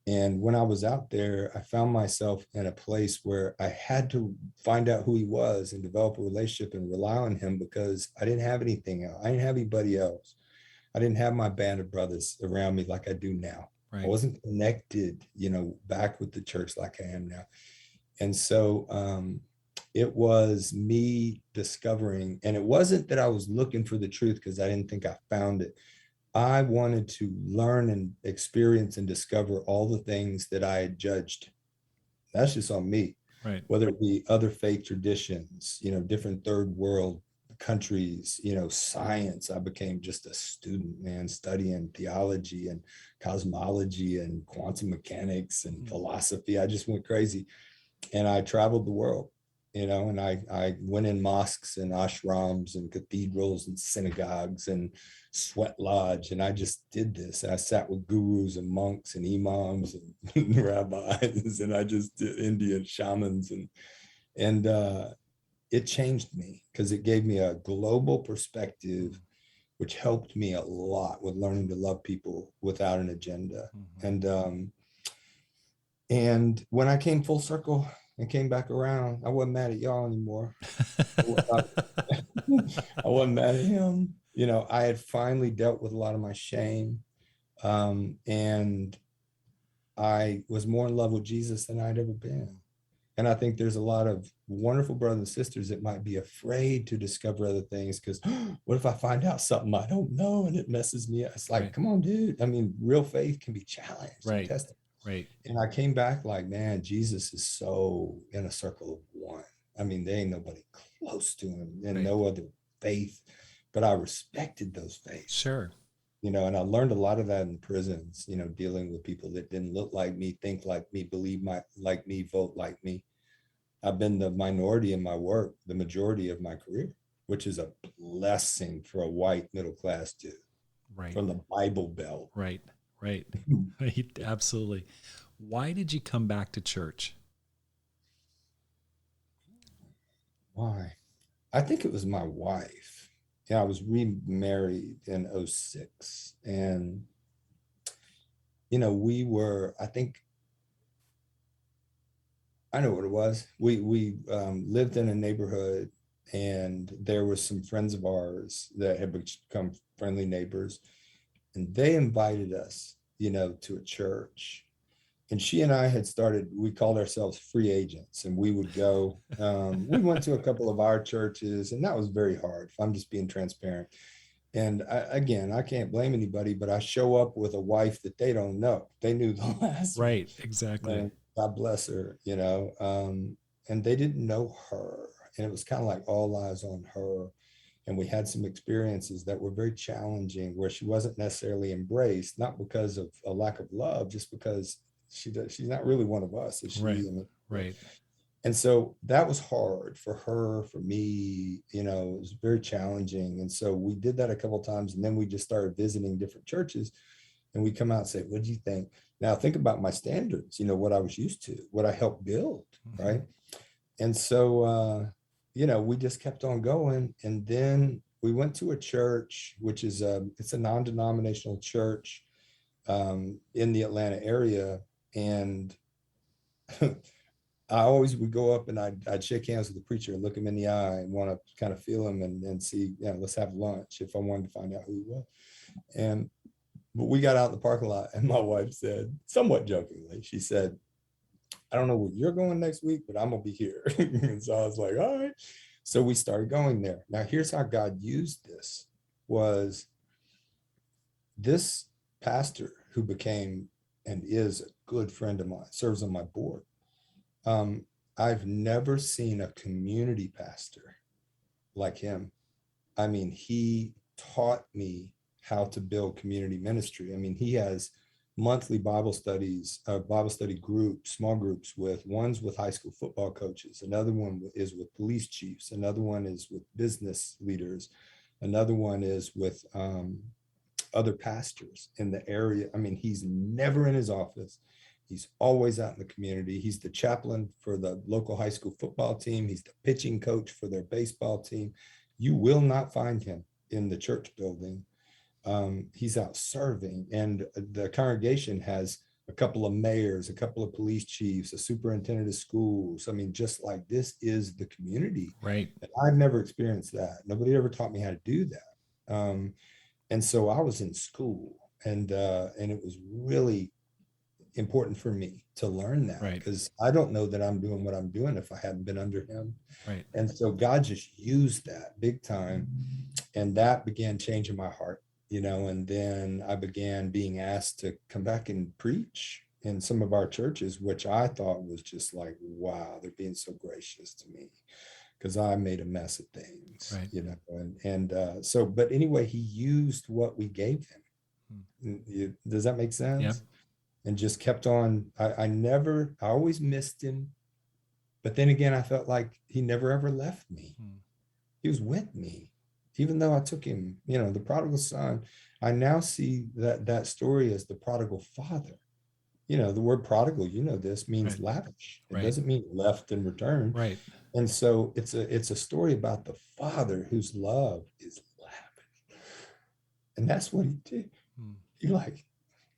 And when I was out there, I found myself in a place where I had to find out who he was and develop a relationship and rely on him, because I didn't have anything else. I didn't have anybody else. I didn't have my band of brothers around me like I do now. Right. I wasn't connected, back with the church like I am now. And so it was me discovering, and it wasn't that I was looking for the truth because I didn't think I found it. I wanted to learn and experience and discover all the things that I had judged. That's just on me. Right. Whether it be other faith traditions, different third world countries, science. I became just a student, man, studying theology and cosmology and quantum mechanics and philosophy. I just went crazy. And I traveled the world, and I went in mosques and ashrams and cathedrals and synagogues and sweat lodge. And I just did this. And I sat with gurus and monks and imams and rabbis, and I just did Indian shamans. And it changed me because it gave me a global perspective, which helped me a lot with learning to love people without an agenda. And when I came full circle and came back around, I wasn't mad at y'all anymore. I wasn't mad at him. I had finally dealt with a lot of my shame. And I was more in love with Jesus than I'd ever been. And I think there's a lot of wonderful brothers and sisters that might be afraid to discover other things because what if I find out something I don't know and it messes me up? It's like, right. Come on, dude. I mean, real faith can be challenged. Right. Tested. Right. And I came back like, man, Jesus is so in a circle of one. I mean, there ain't nobody close to him and right. No other faith, but I respected those faiths. Sure. And I learned a lot of that in prisons, dealing with people that didn't look like me, think like me, believe like me, vote like me. I've been the minority in my work, the majority of my career, which is a blessing for a white middle class dude. Right. From the Bible Belt. Right. Right. Absolutely. Why did you come back to church? Why? I think it was my wife. Yeah, I was remarried in 2006. And, we were, I know what it was. We lived in a neighborhood, and there were some friends of ours that had become friendly neighbors. And they invited us, to a church. And she and I had started, we called ourselves free agents, and we would go, we went to a couple of our churches, and that was very hard, if I'm just being transparent. And I can't blame anybody, but I show up with a wife that they don't know. They knew the last right, one. Exactly. And God bless her, and they didn't know her. And it was kind of like all eyes on her. And we had some experiences that were very challenging where she wasn't necessarily embraced, not because of a lack of love, just because she's not really one of us. Is she? Right. Right. And so that was hard for her, for me, it was very challenging. And so we did that a couple of times, and then we just started visiting different churches. And we come out and say, what do you think? Now think about my standards, what I was used to, what I helped build, right? And so, we just kept on going. And then we went to a church, which is it's a non-denominational church in the Atlanta area. And I always would go up and I'd shake hands with the preacher and look him in the eye and want to kind of feel him and see, let's have lunch if I wanted to find out who he was. But we got out in the parking lot and my wife said, somewhat jokingly, she said, I don't know where you're going next week, but I'm going to be here. And so I was like, all right. So we started going there. Now, here's how God used this was this pastor who became and is a good friend of mine, serves on my board. I've never seen a community pastor like him. I mean, he taught me how to build community ministry. I mean, he has monthly Bible studies, Bible study groups, small groups one's with high school football coaches. Another one is with police chiefs. Another one is with business leaders. Another one is with other pastors in the area. I mean, he's never in his office. He's always out in the community. He's the chaplain for the local high school football team. He's the pitching coach for their baseball team. You will not find him in the church building. He's out serving, and the congregation has a couple of mayors, a couple of police chiefs, a superintendent of schools. I mean, just like this is the community. Right. And I've never experienced that. Nobody ever taught me how to do that. And so I was in school, and it was really important for me to learn that, because I don't know that I'm doing what I'm doing if I hadn't been under him. Right. And so God just used that big time, and that began changing my heart, and then I began being asked to come back and preach in some of our churches, which I thought was just like, wow, they're being so gracious to me, because I made a mess of things, so, but anyway, he used what we gave him. Does that make sense? Yeah. And just kept on. I always missed him. But then again, I felt like he never ever left me. He was with me, even though I took him, the prodigal son. I now see that story as the prodigal father. The word prodigal, this means lavish. It doesn't mean left and returned. Right. And so it's a story about the father whose love is lavish. And that's what he did. He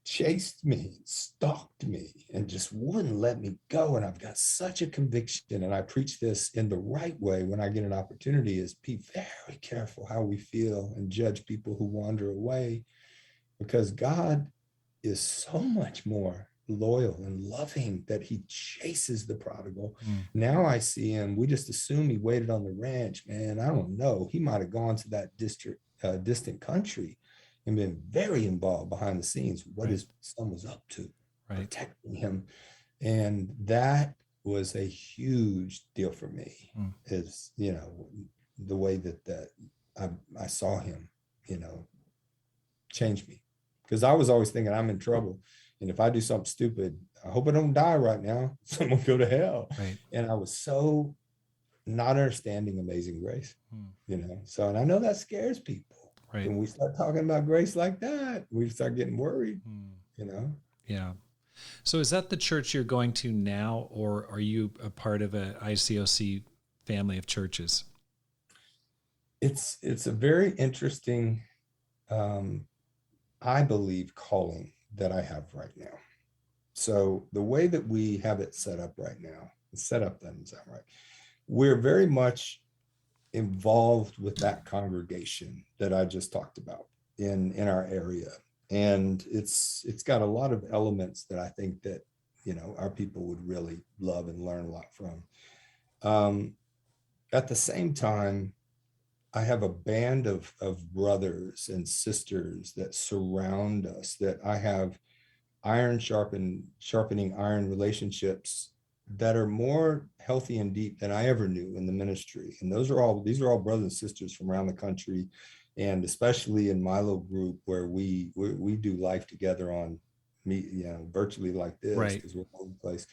chased me, stalked me, and just wouldn't let me go. And I've got such a conviction, and I preach this in the right way when I get an opportunity, is be very careful how we feel and judge people who wander away, because God is so much more loyal and loving that he chases the prodigal. Now I see him. We just assume he waited on the ranch. Man, I don't know. He might have gone to that distant country and been very involved behind the scenes, what his son was up to, protecting him. And that was a huge deal for me, is, the way that I saw him, change me. Because I was always thinking I'm in trouble. And if I do something stupid, I hope I don't die right now. Someone go to hell. And I was so not understanding amazing grace, So, and I know that scares people. When we start talking about grace like that, we start getting worried, Yeah. So is that the church you're going to now, or are you a part of a ICOC family of churches? It's a very interesting, I believe, calling that I have right now. So the way that we have it set up right now, doesn't sound right. We're very much involved with that congregation that I just talked about in our area. And it's got a lot of elements that I think that, our people would really love and learn a lot from. At the same time, I have a band of brothers and sisters that surround us, that I have sharpening iron relationships that are more healthy and deep than I ever knew in the ministry. And these are all brothers and sisters from around the country, and especially in my little group where we do life together on virtually like this, because we're all over the place.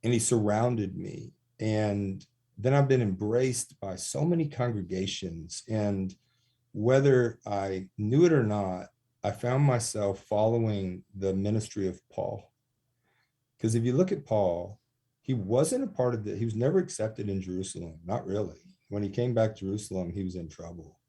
And he surrounded me. And then I've been embraced by so many congregations, and whether I knew it or not, I found myself following the ministry of Paul. Because if you look at Paul, he wasn't a part of he was never accepted in Jerusalem, not really. When he came back to Jerusalem, he was in trouble.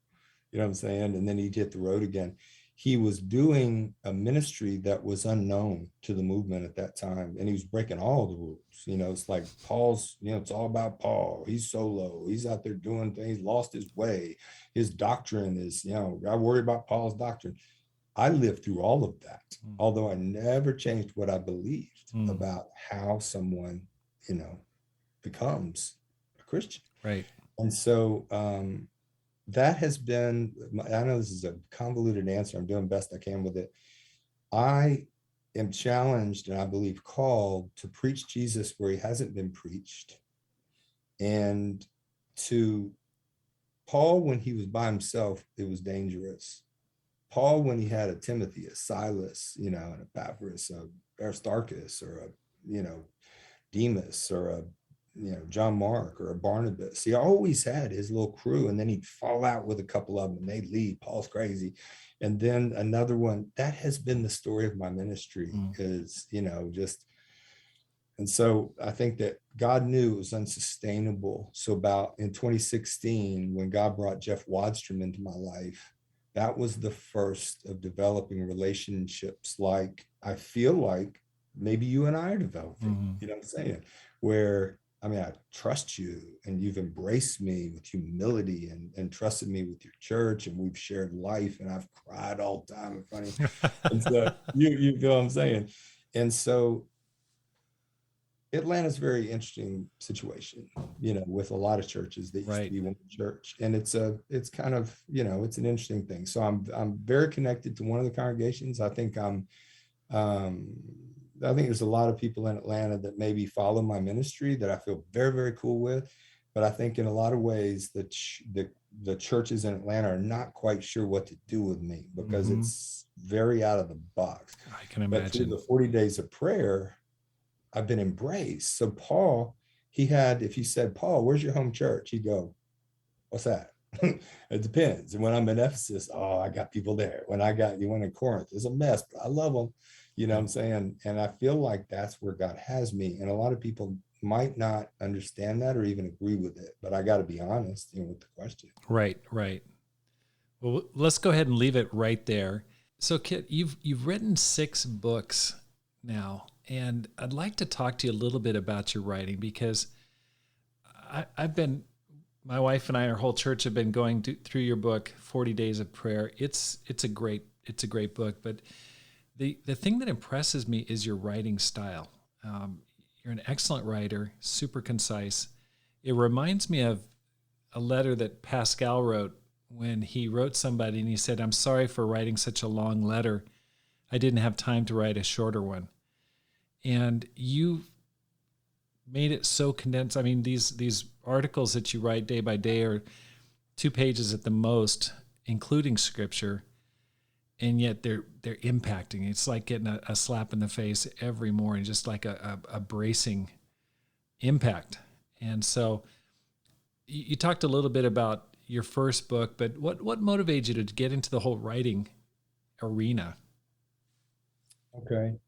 You know what I'm saying? And then he'd hit the road again. He was doing a ministry that was unknown to the movement at that time. And he was breaking all the rules. You know, it's like Paul's, you know, it's all about Paul. He's solo. He's out there doing things, lost his way. His doctrine is, you know, I worry about Paul's doctrine. I lived through all of that, although I never changed what I believed about how someone, you know, becomes a Christian. Right. And so that has been, I know this is a convoluted answer. I'm doing best I can with it. I am challenged and I believe called to preach Jesus where he hasn't been preached. And to Paul, when he was by himself, it was dangerous. Paul, when he had a Timothy, a Silas, you know, an Epaphras, a Aristarchus, or a, you know, Demas, or a, you know, John Mark, or a Barnabas, he always had his little crew, and then he'd fall out with a couple of them, and they'd leave. Paul's crazy. And then another one. That has been the story of my ministry, is, you know, just, and so I think that God knew it was unsustainable. So about in 2016, when God brought Jeff Wadstrom into my life, that was the first of developing relationships like I feel like maybe you and I are developing, you know what I'm saying? Where, I mean, I trust you and you've embraced me with humility and trusted me with your church, and we've shared life, and I've cried all the time in front of you. And so you feel what I'm saying? And so Atlanta's a very interesting situation, you know, with a lot of churches that used to be one church, and it's kind of, you know, it's an interesting thing. So I'm very connected to one of the congregations. I think I think there's a lot of people in Atlanta that maybe follow my ministry that I feel very, very cool with, but I think in a lot of ways the churches in Atlanta are not quite sure what to do with me because it's very out of the box. I can imagine. But through the 40 days of prayer, I've been embraced. So Paul, if you said, Paul, where's your home church? He'd go, what's that? It depends. And when I'm in Ephesus, oh, I got people there. When you went in Corinth, it's a mess, but I love them. You know what I'm saying? And I feel like that's where God has me. And a lot of people might not understand that or even agree with it, but I got to be honest, you know, with the question. Right. Well, let's go ahead and leave it right there. So Kit, you've written 6 books now. And I'd like to talk to you a little bit about your writing, because my wife and I, our whole church, have been going through your book, 40 Days of Prayer. It's a great book, but the thing that impresses me is your writing style. You're an excellent writer, super concise. It reminds me of a letter that Pascal wrote when he wrote somebody and he said, "I'm sorry for writing such a long letter. I didn't have time to write a shorter one." And you made it so condensed. I mean, these articles that you write day by day are 2 pages at the most, including scripture, and yet they're impacting. It's like getting a slap in the face every morning, just like a bracing impact. And so you talked a little bit about your first book, but what motivated you to get into the whole writing arena? Okay.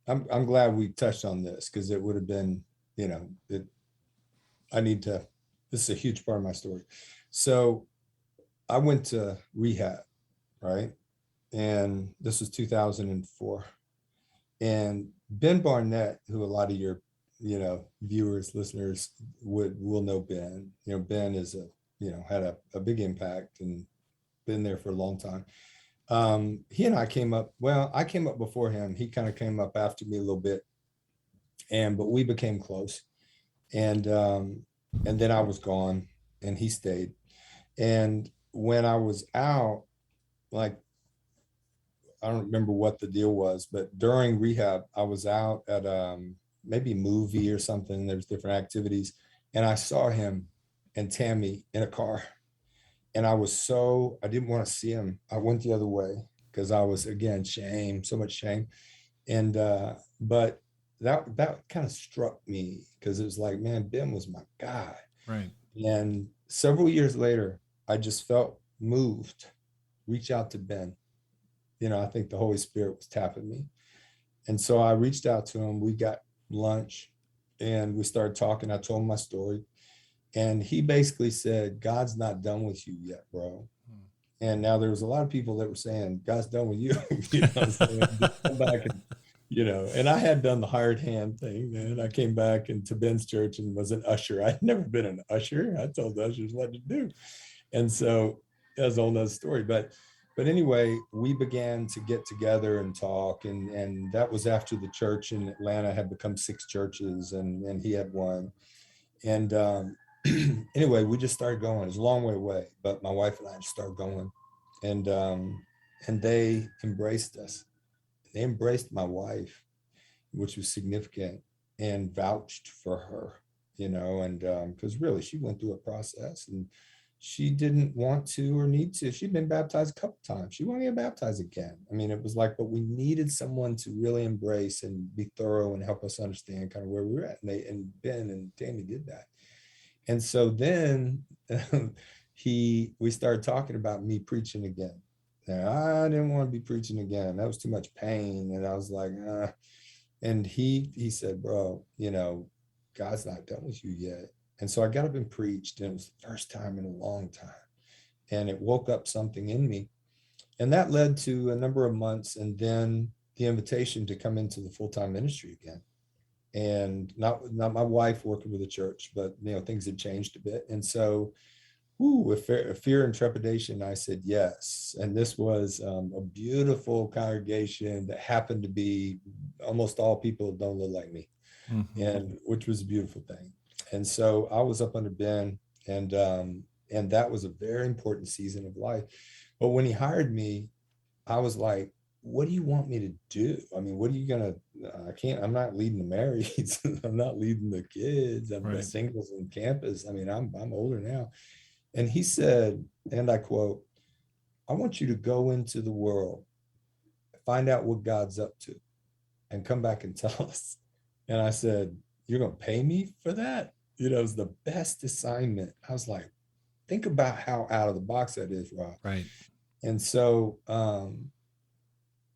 I'm glad we touched on this, because it would have been, you know, this is a huge part of my story. So I went to rehab, right? And this was 2004. And Ben Barnett, who a lot of your, you know, viewers, listeners will know Ben. You know, Ben is had a big impact and been there for a long time. He and I came up before him. He kind of came up after me a little bit, but we became close. And then I was gone and he stayed. And when I was out, like, I don't remember what the deal was, but during rehab, I was out at maybe a movie or something. There's different activities. And I saw him and Tammy in a car. And I didn't want to see him. I went the other way because I was, again, so much shame. And, but that kind of struck me, because it was like, man, Ben was my guy. Right. And several years later, I just felt moved reach out to Ben. I think the Holy Spirit was tapping me. And so I reached out to him. We got lunch and we started talking. I told him my story. And he basically said, God's not done with you yet, bro. And now there was a lot of people that were saying, God's done with you. Come back and I had done the hired hand thing, man. I came back into Ben's church and was an usher. I'd never been an usher. I told the ushers what to do. And so that's a whole nother story. But anyway, we began to get together and talk. And that was after the church in Atlanta had become 6 churches and he had one. And anyway, we just started going. It's a long way away, but my wife and I just started going. And they embraced us. They embraced my wife, which was significant, and vouched for her, and because really she went through a process and she didn't want to or need to. She'd been baptized a couple times. She wanted to get baptized again. I mean, it was like, but we needed someone to really embrace and be thorough and help us understand kind of where we were at. And Ben and Tammy did that. And so then we started talking about me preaching again. Now, I didn't want to be preaching again. That was too much pain. And I was like, and he said, bro, God's not done with you yet. And so I got up and preached, and it was the first time in a long time. And it woke up something in me. And that led to a number of months, and then the invitation to come into the full-time ministry again. And not my wife working with the church, but things had changed a bit. And so with fear and trepidation, I said yes. And this was a beautiful congregation that happened to be almost all people that don't look like me, and which was a beautiful thing. And so I was up under Ben, and that was a very important season of life. But when he hired me, I was like, what do you want me to do? I mean, what are you gonna? I'm not leading the marrieds. I'm not leading the kids. I'm the singles on campus. I mean, I'm older now. And he said, and I quote, I want you to go into the world, find out what God's up to, and come back and tell us. And I said, you're going to pay me for that? It was the best assignment. I was like, think about how out of the box that is, Rob. Right. And so,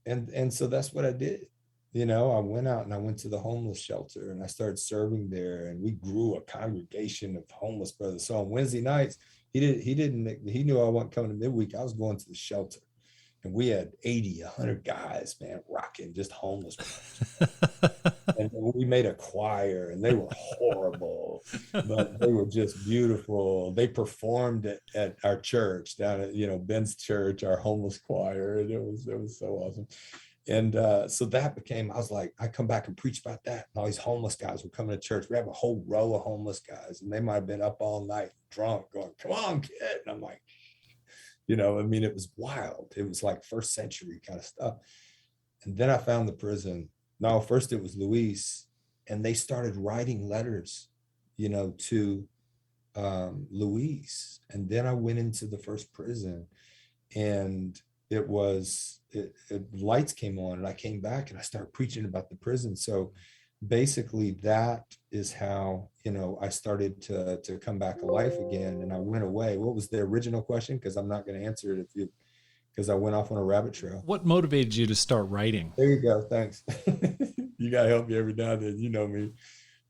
and so that's what I did. I went out and I went to the homeless shelter and I started serving there, and we grew a congregation of homeless brothers. So on Wednesday nights, he knew I wasn't coming to midweek. I was going to the shelter, and we had 80, 100 guys, man, rocking, just homeless brothers. And we made a choir, and they were horrible, but they were just beautiful. They performed at our church down at, Ben's church, our homeless choir. And it was so awesome. And so that became, I was like, I come back and preach about that. And all these homeless guys were coming to church. We have a whole row of homeless guys, and they might have been up all night drunk going, come on, kid. And I'm like, it was wild. It was like first century kind of stuff. And then I found the prison. No, first it was Luis, and they started writing letters, to Luis. And then I went into the first prison, and lights came on, and I came back and I started preaching about the prison. So basically that is how, I started to come back alive again, and I went away. What was the original question? Because I'm not going to answer it because I went off on a rabbit trail. What motivated you to start writing? There you go. Thanks. You got to help me every now and then. You know me.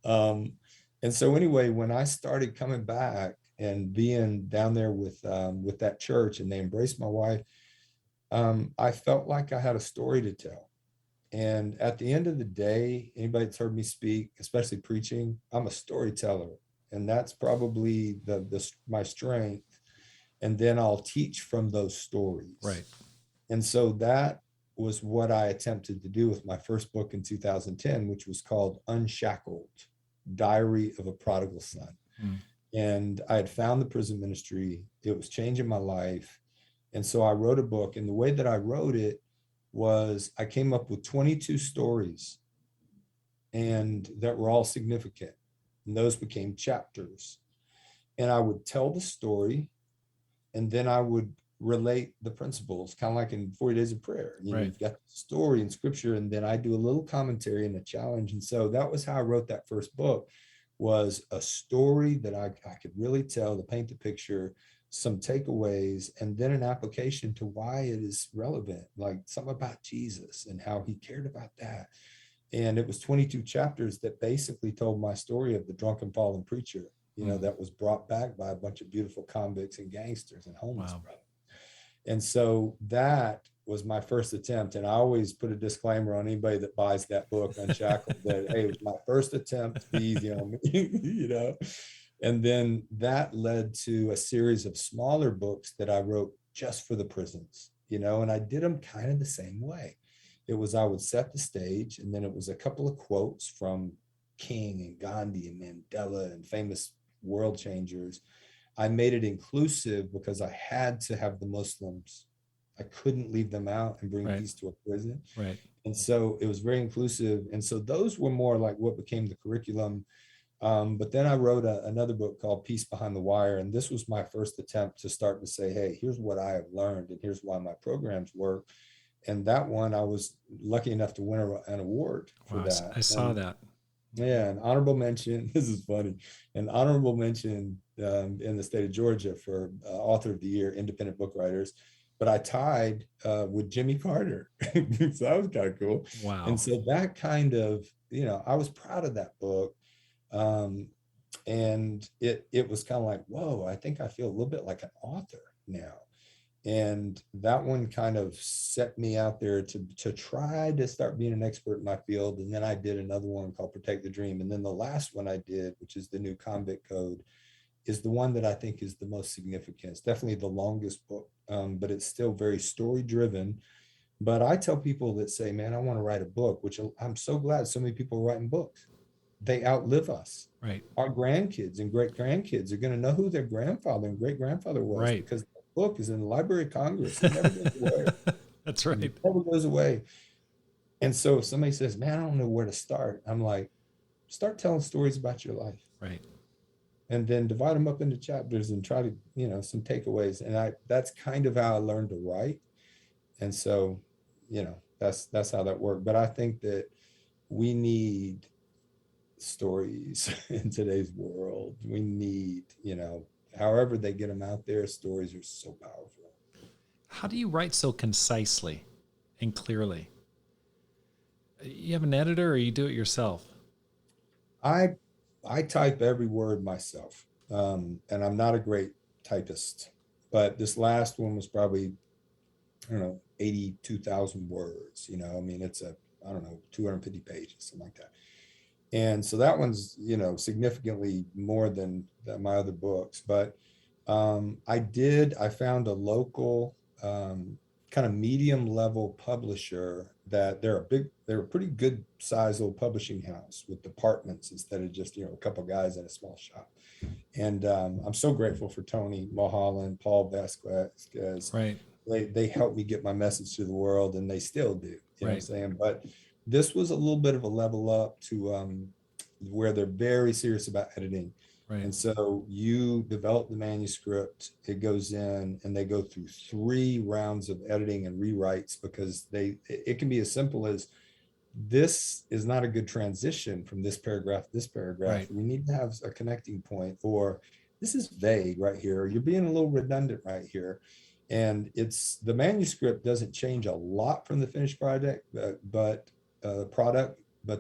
And so anyway, when I started coming back and being down there with that church, and they embraced my wife, I felt like I had a story to tell. And at the end of the day, anybody that's heard me speak, especially preaching, I'm a storyteller, and that's probably my strength. And then I'll teach from those stories. Right. And so that was what I attempted to do with my first book in 2010, which was called Unshackled, Diary of a Prodigal Son. And I had found the prison ministry. It was changing my life. And so I wrote a book, and the way that I wrote it was I came up with 22 stories, and that were all significant. And those became chapters. And I would tell the story, and then I would relate the principles, kind of like in 40 Days of Prayer. You've got the story in scripture, and then I do a little commentary and a challenge. And so that was how I wrote that first book, was a story that I could really tell, to paint the picture some takeaways, and then an application to why it is relevant, like something about Jesus and how he cared about that. And it was 22 chapters that basically told my story of the drunken fallen preacher, that was brought back by a bunch of beautiful convicts and gangsters and homeless Wow. brothers. And so that was my first attempt. And I always put a disclaimer on anybody that buys that book, Unshackled, that, hey, it was my first attempt, be easy on me, And then that led to a series of smaller books that I wrote just for the prisons, and I did them kind of the same way. It was, I would set the stage, and then it was a couple of quotes from King and Gandhi and Mandela and famous world changers. I made it inclusive because I had to have the Muslims. I couldn't leave them out and bring peace to a prison. Right. And so it was very inclusive. And so those were more like what became the curriculum. But then I wrote another book called Peace Behind the Wire. And this was my first attempt to start to say, hey, here's what I have learned and here's why my programs work. And that one, I was lucky enough to win an award for that. I saw that. Yeah, an honorable mention. This is funny. An honorable mention in the state of Georgia for Author of the Year, Independent Book Writers. But I tied with Jimmy Carter. So that was kind of cool. Wow. And so that kind of, I was proud of that book. And it was kind of like, whoa, I think I feel a little bit like an author now. And that one kind of set me out there to try to start being an expert in my field. And then I did another one called Protect the Dream. And then the last one I did, which is the new Convict Code, is the one that I think is the most significant. It's definitely the longest book, but it's still very story driven. But I tell people that say, man, I want to write a book, which I'm so glad so many people are writing books. They outlive us. Right. Our grandkids and great grandkids are going to know who their grandfather and great grandfather was, right, because the book is in the Library of Congress. It never goes away. That's right. It never goes away. And so if somebody says, man, I don't know where to start, I'm like, start telling stories about your life. Right. And then divide them up into chapters and try to, some takeaways. And that's kind of how I learned to write. And so, that's how that worked. But I think that we need stories in today's world. We need, however they get them out there, stories are so powerful. How do you write so concisely and clearly? You have an editor or you do it yourself? I type every word myself. And I'm not a great typist, but this last one was probably, 82,000 words, it's 250 pages, something like that. And so that one's, significantly more than my other books. But I found a local kind of medium level publisher that they're a pretty good size little publishing house with departments instead of just, a couple of guys in a small shop. And I'm so grateful for Tony Mulholland, Paul Vasquez, because right. they helped me get my message to the world, and they still do, you know what I'm saying? But this was a little bit of a level up to where they're very serious about editing. Right. And so you develop the manuscript, it goes in, and they go through 3 rounds of editing and rewrites, because it can be as simple as, this is not a good transition from this paragraph to this paragraph. Right. We need to have a connecting point, or this is vague right here. You're being a little redundant right here. And the manuscript doesn't change a lot from the finished product, but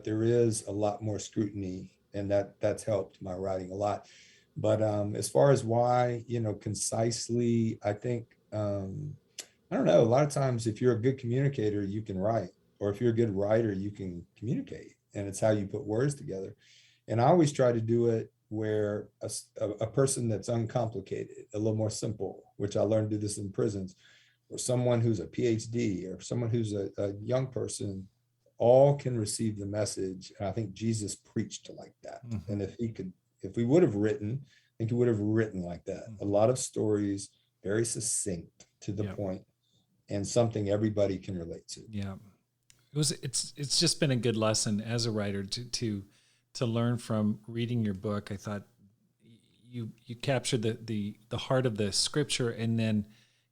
there is a lot more scrutiny, and that's helped my writing a lot. But as far as why, concisely, I think, I don't know, a lot of times if you're a good communicator, you can write, or if you're a good writer, you can communicate, and it's how you put words together. And I always try to do it where a person that's uncomplicated, a little more simple, which I learned to do this in prisons, or someone who's a PhD, or someone who's a young person, all can receive the message. And I think Jesus preached like that. Mm-hmm. And if we would have written, I think he would have written like that. Mm-hmm. A lot of stories, very succinct, to the point, and something everybody can relate to. Yeah. It's just been a good lesson as a writer to learn from reading your book. I thought you captured the heart of the scripture and then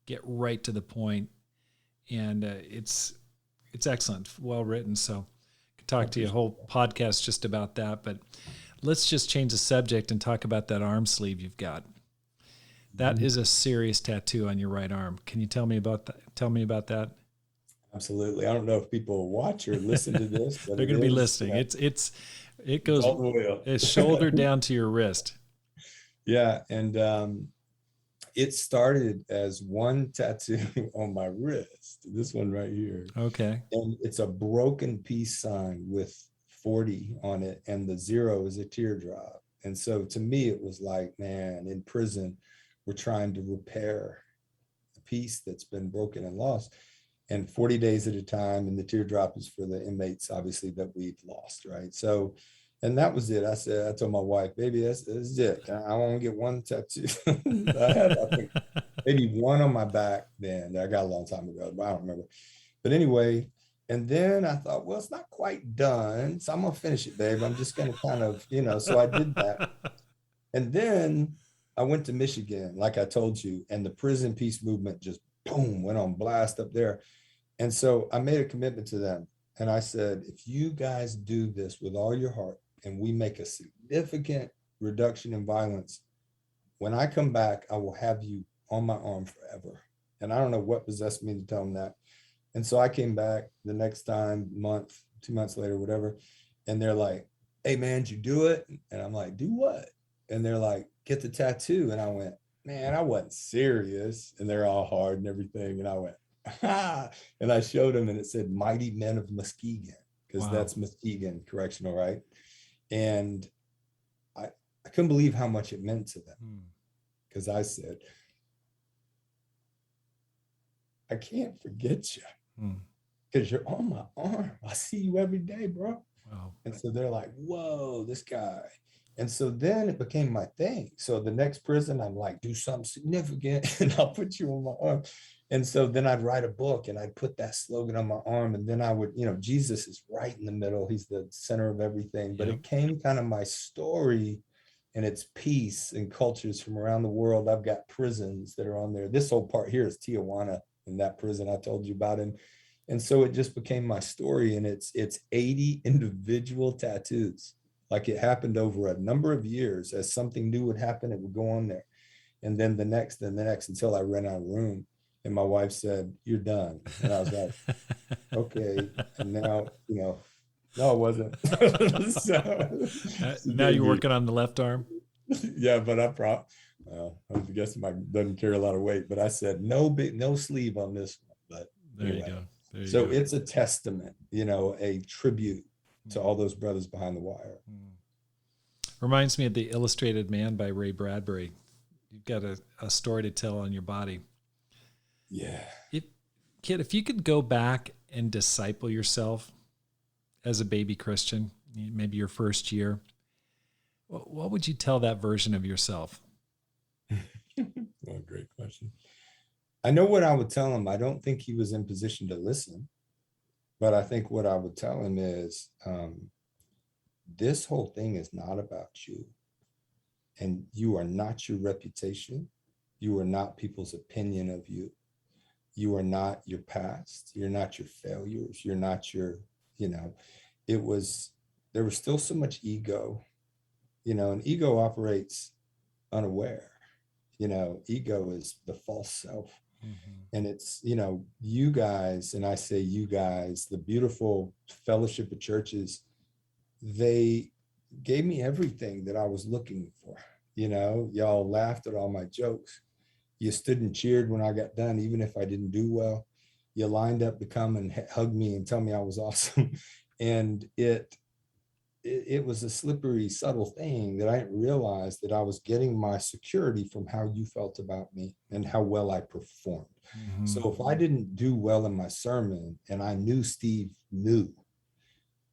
get right to the point. And it's excellent, well written. So I could talk to you a whole podcast just about that, but let's just change the subject and talk about that arm sleeve you've got. That is a serious tattoo on your right arm. Can you tell me about that? Tell me about that. Absolutely. I don't know if people watch or listen to this, but They're it going to be is, listening. It it's goes all the way up. it's shoulder down to your wrist. Yeah. And it started as one tattoo on my wrist, this one right here. Okay. And it's a broken peace sign with 40 on it, and the 0 is a teardrop. And so to me, it was like, man, in prison, we're trying to repair a piece that's been broken and lost. And 40 days at a time, and the teardrop is for the inmates, obviously, that we've lost, right? So, and that was it. I told my wife, baby, this is it. I want to get one tattoo. I think, maybe one on my back then. I got a long time ago, but I don't remember. But anyway, and then I thought, well, it's not quite done, so I'm gonna finish it, babe. I'm just gonna kind of, so I did that. And then I went to Michigan, like I told you, and the prison peace movement just boom went on blast up there. And so I made a commitment to them. And I said, if you guys do this with all your heart and we make a significant reduction in violence, when I come back, I will have you on my arm forever. And I don't know what possessed me to tell them that. And so I came back the next time, month, 2 months later, whatever. And they're like, hey, man, did you do it? And I'm like, do what? And they're like, get the tattoo. And I went, man, I wasn't serious. And they're all hard and everything. And I went, ha. And I showed them, and it said Mighty Men of Muskegon, because Wow. that's Muskegon Correctional, right? And I couldn't believe how much it meant to them, because I said, I can't forget you because you're on my arm. I see you every day, bro. Wow. And so they're like, whoa, this guy. And so then it became my thing. So the next prison, I'm like, do something significant and I'll put you on my arm. And so then I'd write a book and I'd put that slogan on my arm. And then I would, Jesus is right in the middle. He's the center of everything. But it came kind of my story and its peace and cultures from around the world. I've got prisons that are on there. This whole part here is Tijuana, in that prison I told you about. And so it just became my story. And it's 80 individual tattoos. Like, it happened over a number of years. As something new would happen, it would go on there. And then the next until I ran out of room. And my wife said, you're done. And I was like, okay. And now, no, it wasn't. Now you're working on the left arm? Yeah, but I guess my doesn't carry a lot of weight. But I said, no sleeve on this one. But there you go. It's a testament, a tribute to all those brothers behind the wire. Reminds me of The Illustrated Man by Ray Bradbury. You've got a story to tell on your body. Yeah. If you could go back and disciple yourself as a baby Christian, maybe your first year, what would you tell that version of yourself? Well, great question. I know what I would tell him. I don't think he was in position to listen, but I think what I would tell him is, this whole thing is not about you, and you are not your reputation. You are not people's opinion of you. You are not your past. You're not your failures. You're not your, there was still so much ego, and ego operates unaware. Ego is the false self. And it's, you guys, and I say you guys, the beautiful fellowship of churches, they gave me everything that I was looking for. Y'all laughed at all my jokes. You stood and cheered when I got done, even if I didn't do well. You lined up to come and hug me and tell me I was awesome. And it was a slippery, subtle thing that I didn't realize, that I was getting my security from how you felt about me and how well I performed. So if I didn't do well in my sermon, and I knew Steve knew,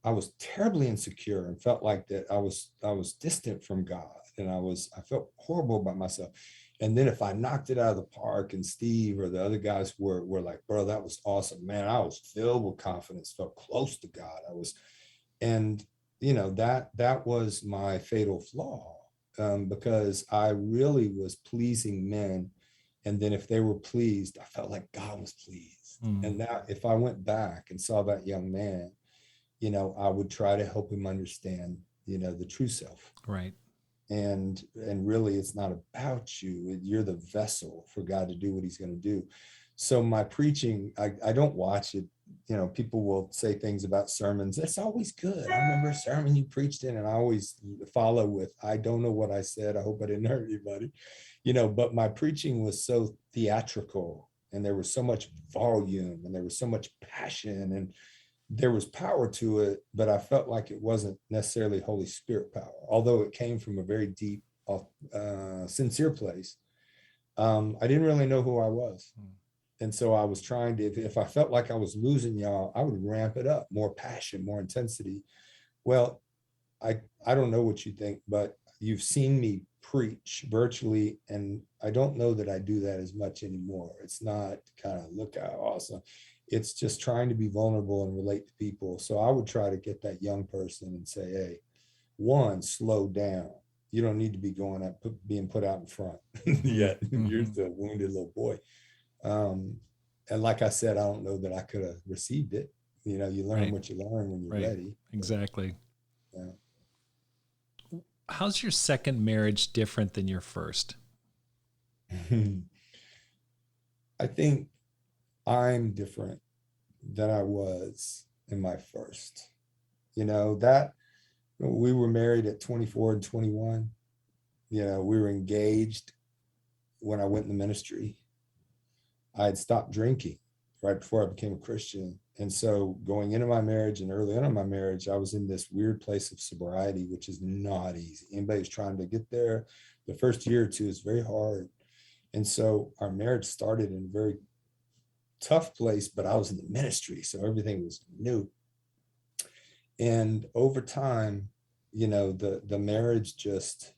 I was terribly insecure and felt like that I was distant from God, and I felt horrible about myself. And then if I knocked it out of the park, and Steve or the other guys were like, bro, that was awesome, man, I was filled with confidence, felt close to God. That was my fatal flaw, because I really was pleasing men. And then if they were pleased, I felt like God was pleased. And now if I went back and saw that young man, I would try to help him understand, the true self. Right. and really it's not about you. You're the vessel for God to do what he's going to do. So my preaching, I don't watch it. You know, people will say things about sermons. That's always good. I remember a sermon you preached in, and I always follow with, I don't know what I said. I hope I didn't hurt anybody. You know, but my preaching was so theatrical, and there was so much volume, and there was so much passion, and there was power to it, but I felt like it wasn't necessarily Holy Spirit power, although it came from a very deep, sincere place. I didn't really know who I was. And so I was trying to, if I felt like I was losing y'all, I would ramp it up, more passion, more intensity. Well, I don't know what you think, but you've seen me preach virtually, and I don't know that I do that as much anymore. It's not kind of look how awesome. It's just trying to be vulnerable and relate to people. So I would try to get that young person and say, hey, one, slow down. You don't need to be going up, being put out in front yet. You're still a wounded little boy. Um, and like I said, I don't know that I could have received it. You know, you learn what you learn when you're ready. Exactly. Yeah. How's your second marriage different than your first? I think I'm different than I was in my first. You know, that we were married at 24 and 21. You know, we were engaged when I went in the ministry. I had stopped drinking right before I became a Christian. And so going into my marriage and early on in my marriage, I was in this weird place of sobriety, which is not easy. Anybody who's trying to get there, the first year or two is very hard. And so our marriage started in a very tough place, but I was in the ministry, so everything was new. And over time, you know, the marriage just,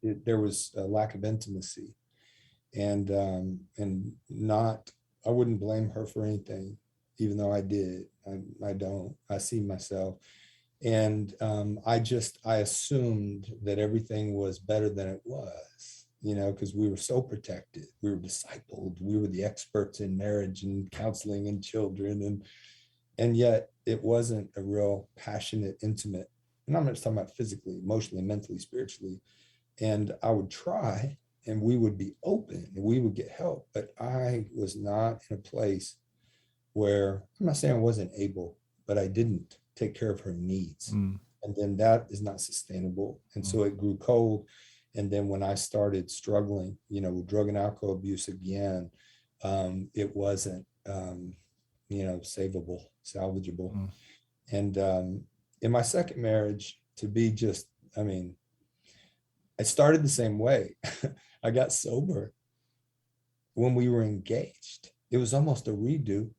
there was a lack of intimacy, and not, I wouldn't blame her for anything, even though I did. I don't. I see myself, and I assumed that everything was better than it was. You know, because we were so protected, we were discipled, we were the experts in marriage and counseling and children, and yet it wasn't a real passionate, intimate. And I'm not just talking about physically, emotionally, mentally, spiritually. And I would try, and we would be open, and we would get help, but I was not in a place where, I'm not saying I wasn't able, but I didn't take care of her needs. And then that is not sustainable. And so it grew cold. And then when I started struggling, you know, with drug and alcohol abuse again, it wasn't, you know, savable, salvageable. And in my second marriage, to be just, I mean, I started the same way. I got sober when we were engaged. It was almost a redo.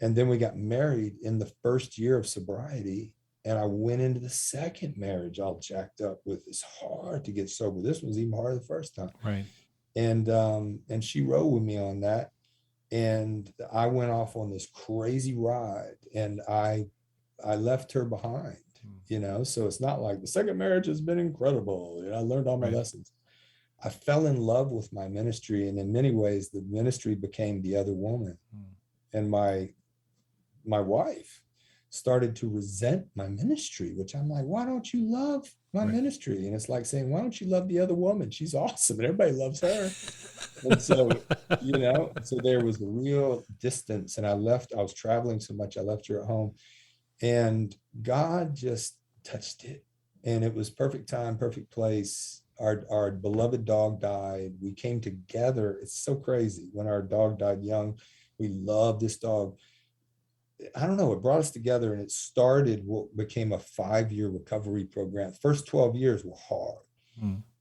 And then we got married in the first year of sobriety. And I went into the second marriage all jacked up with, it's hard to get sober. This was even harder the first time. Right. And she rode with me on that. And I went off on this crazy ride, and I left her behind, you know. So it's not like the second marriage has been incredible. I learned all my lessons. I fell in love with my ministry, and in many ways, the ministry became the other woman. And my wife started to resent my ministry, which I'm like, why don't you love my ministry? And it's like saying, why don't you love the other woman? She's awesome, and everybody loves her. And so, you know, so there was a real distance, and I was traveling so much, I left her at home, and God just touched it. And it was perfect time, perfect place. Our beloved dog died. We came together. It's so crazy. When our dog died young, we loved this dog. I don't know, it brought us together, and it started what became a 5-year recovery program. First 12 years were hard.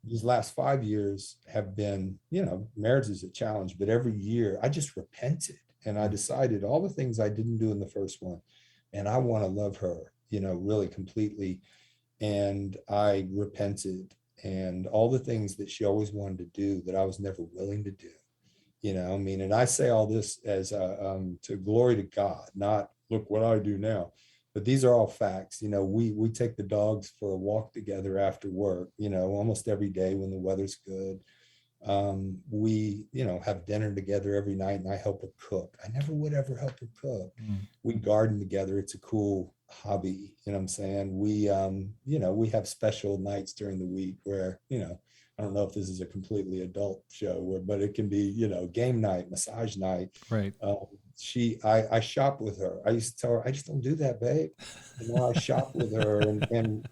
These last 5 years have been, you know, marriage is a challenge, but every year I just repented, and I decided all the things I didn't do in the first one, and I want to love her, you know, really completely. And I repented, and all the things that she always wanted to do that I was never willing to do. You know, I mean, and I say all this as to glory to God, not look what I do now, but these are all facts. You know, we take the dogs for a walk together after work, you know, almost every day when the weather's good. We, you know, have dinner together every night, and I help her cook. I never would ever help her cook. We garden together. It's a cool hobby. You know what I'm saying? We have special nights during the week where, I don't know if this is a completely adult show, but it can be, game night, massage night. Right. I shop with her. I used to tell her, I just don't do that, babe. I shop with her, and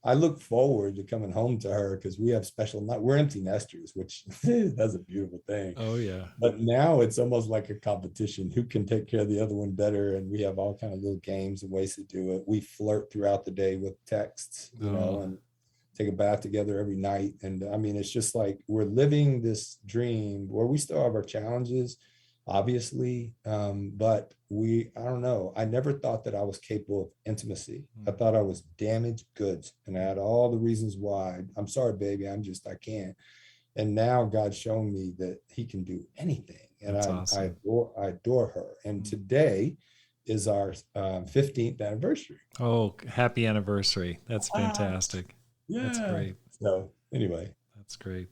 I look forward to coming home to her because we have special night. We're empty nesters, which that's a beautiful thing. Oh yeah. But now it's almost like a competition. Who can take care of the other one better? And we have all kind of little games and ways to do it. We flirt throughout the day with texts, and take a bath together every night. And I mean, it's just like we're living this dream where we still have our challenges, obviously. But I don't know. I never thought that I was capable of intimacy. I thought I was damaged goods, and I had all the reasons why. I'm sorry, baby. I can't. And now God's shown me that he can do anything. And awesome. I adore her. And today is our 15th anniversary. Oh, happy anniversary. That's fantastic. Yeah. That's great. So anyway. That's great.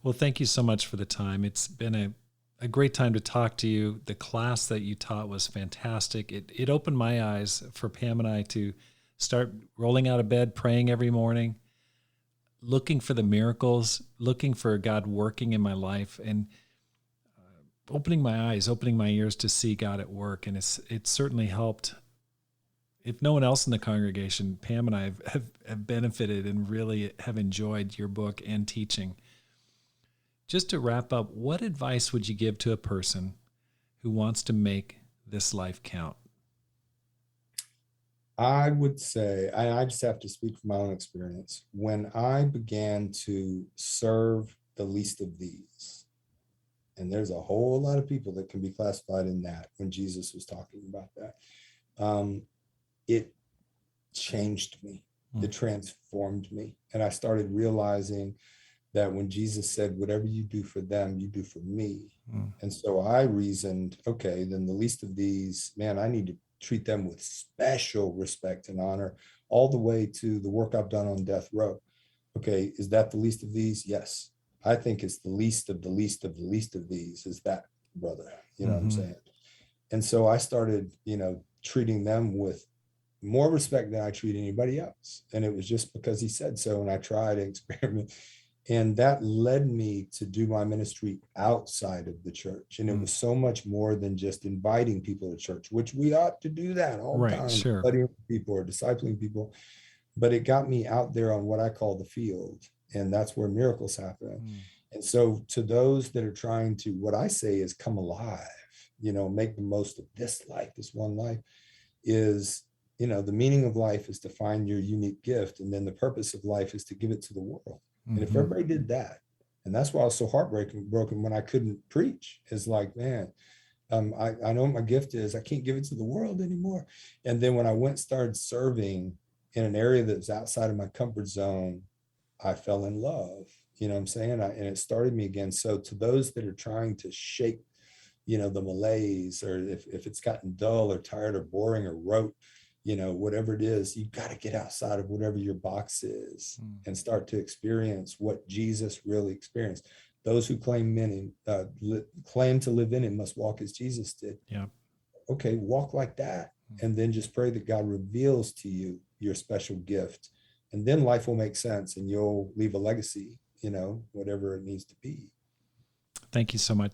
Well, thank you so much for the time. It's been a great time to talk to you. The class that you taught was fantastic. It opened my eyes for Pam and I to start rolling out of bed, praying every morning, looking for the miracles, looking for God working in my life, and opening my eyes, opening my ears to see God at work. And it certainly helped. If no one else in the congregation, Pam and I have benefited and really have enjoyed your book and teaching. Just to wrap up, what advice would you give to a person who wants to make this life count? I would say, I just have to speak from my own experience. When I began to serve the least of these, and there's a whole lot of people that can be classified in that when Jesus was talking about that, it changed me. It transformed me. And I started realizing that when Jesus said, whatever you do for them, you do for me. And so I reasoned, okay, then the least of these, man, I need to treat them with special respect and honor, all the way to the work I've done on death row. Okay, is that the least of these? Yes. I think it's the least of the least of the least of these is that brother. You know what I'm saying? And so I started, treating them with more respect than I treat anybody else. And it was just because he said so. And I tried to experiment. And that led me to do my ministry outside of the church. And it was so much more than just inviting people to church, which we ought to do that all the time, sure. studying people or discipling people. But it got me out there on what I call the field. And that's where miracles happen. And so to those that are trying to, what I say is come alive, make the most of this life, this one life, is, the meaning of life is to find your unique gift. And then the purpose of life is to give it to the world. And if everybody did that, and that's why I was so broken when I couldn't preach, is like, man, I know what my gift is. I can't give it to the world anymore. And then when I started serving in an area that was outside of my comfort zone, I fell in love, you know what I'm saying? And it started me again. So to those that are trying to shake, the malaise, or if it's gotten dull or tired or boring or rote, whatever it is, you got to get outside of whatever your box is and start to experience what Jesus really experienced. Those who claim to live in him must walk as Jesus did. Yeah. Okay, walk like that. And then just pray that God reveals to you your special gift. And then life will make sense and you'll leave a legacy, whatever it needs to be. Thank you so much.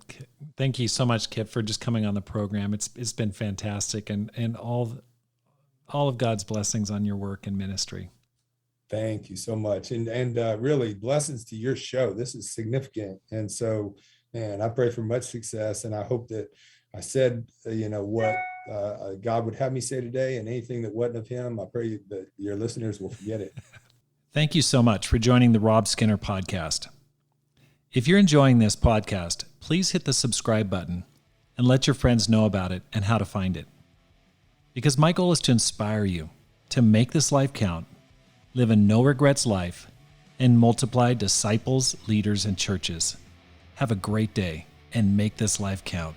Thank you so much, Kip, for just coming on the program. It's been fantastic, and all of God's blessings on your work and ministry. Thank you so much. And really blessings to your show. This is significant. And so, man, I pray for much success. And I hope that I said, what God would have me say today, and anything that wasn't of him, I pray that your listeners will forget it. Thank you so much for joining the Rob Skinner podcast. If you're enjoying this podcast, please hit the subscribe button and let your friends know about it and how to find it. Because my goal is to inspire you to make this life count, live a no regrets life, and multiply disciples, leaders, and churches. Have a great day and make this life count.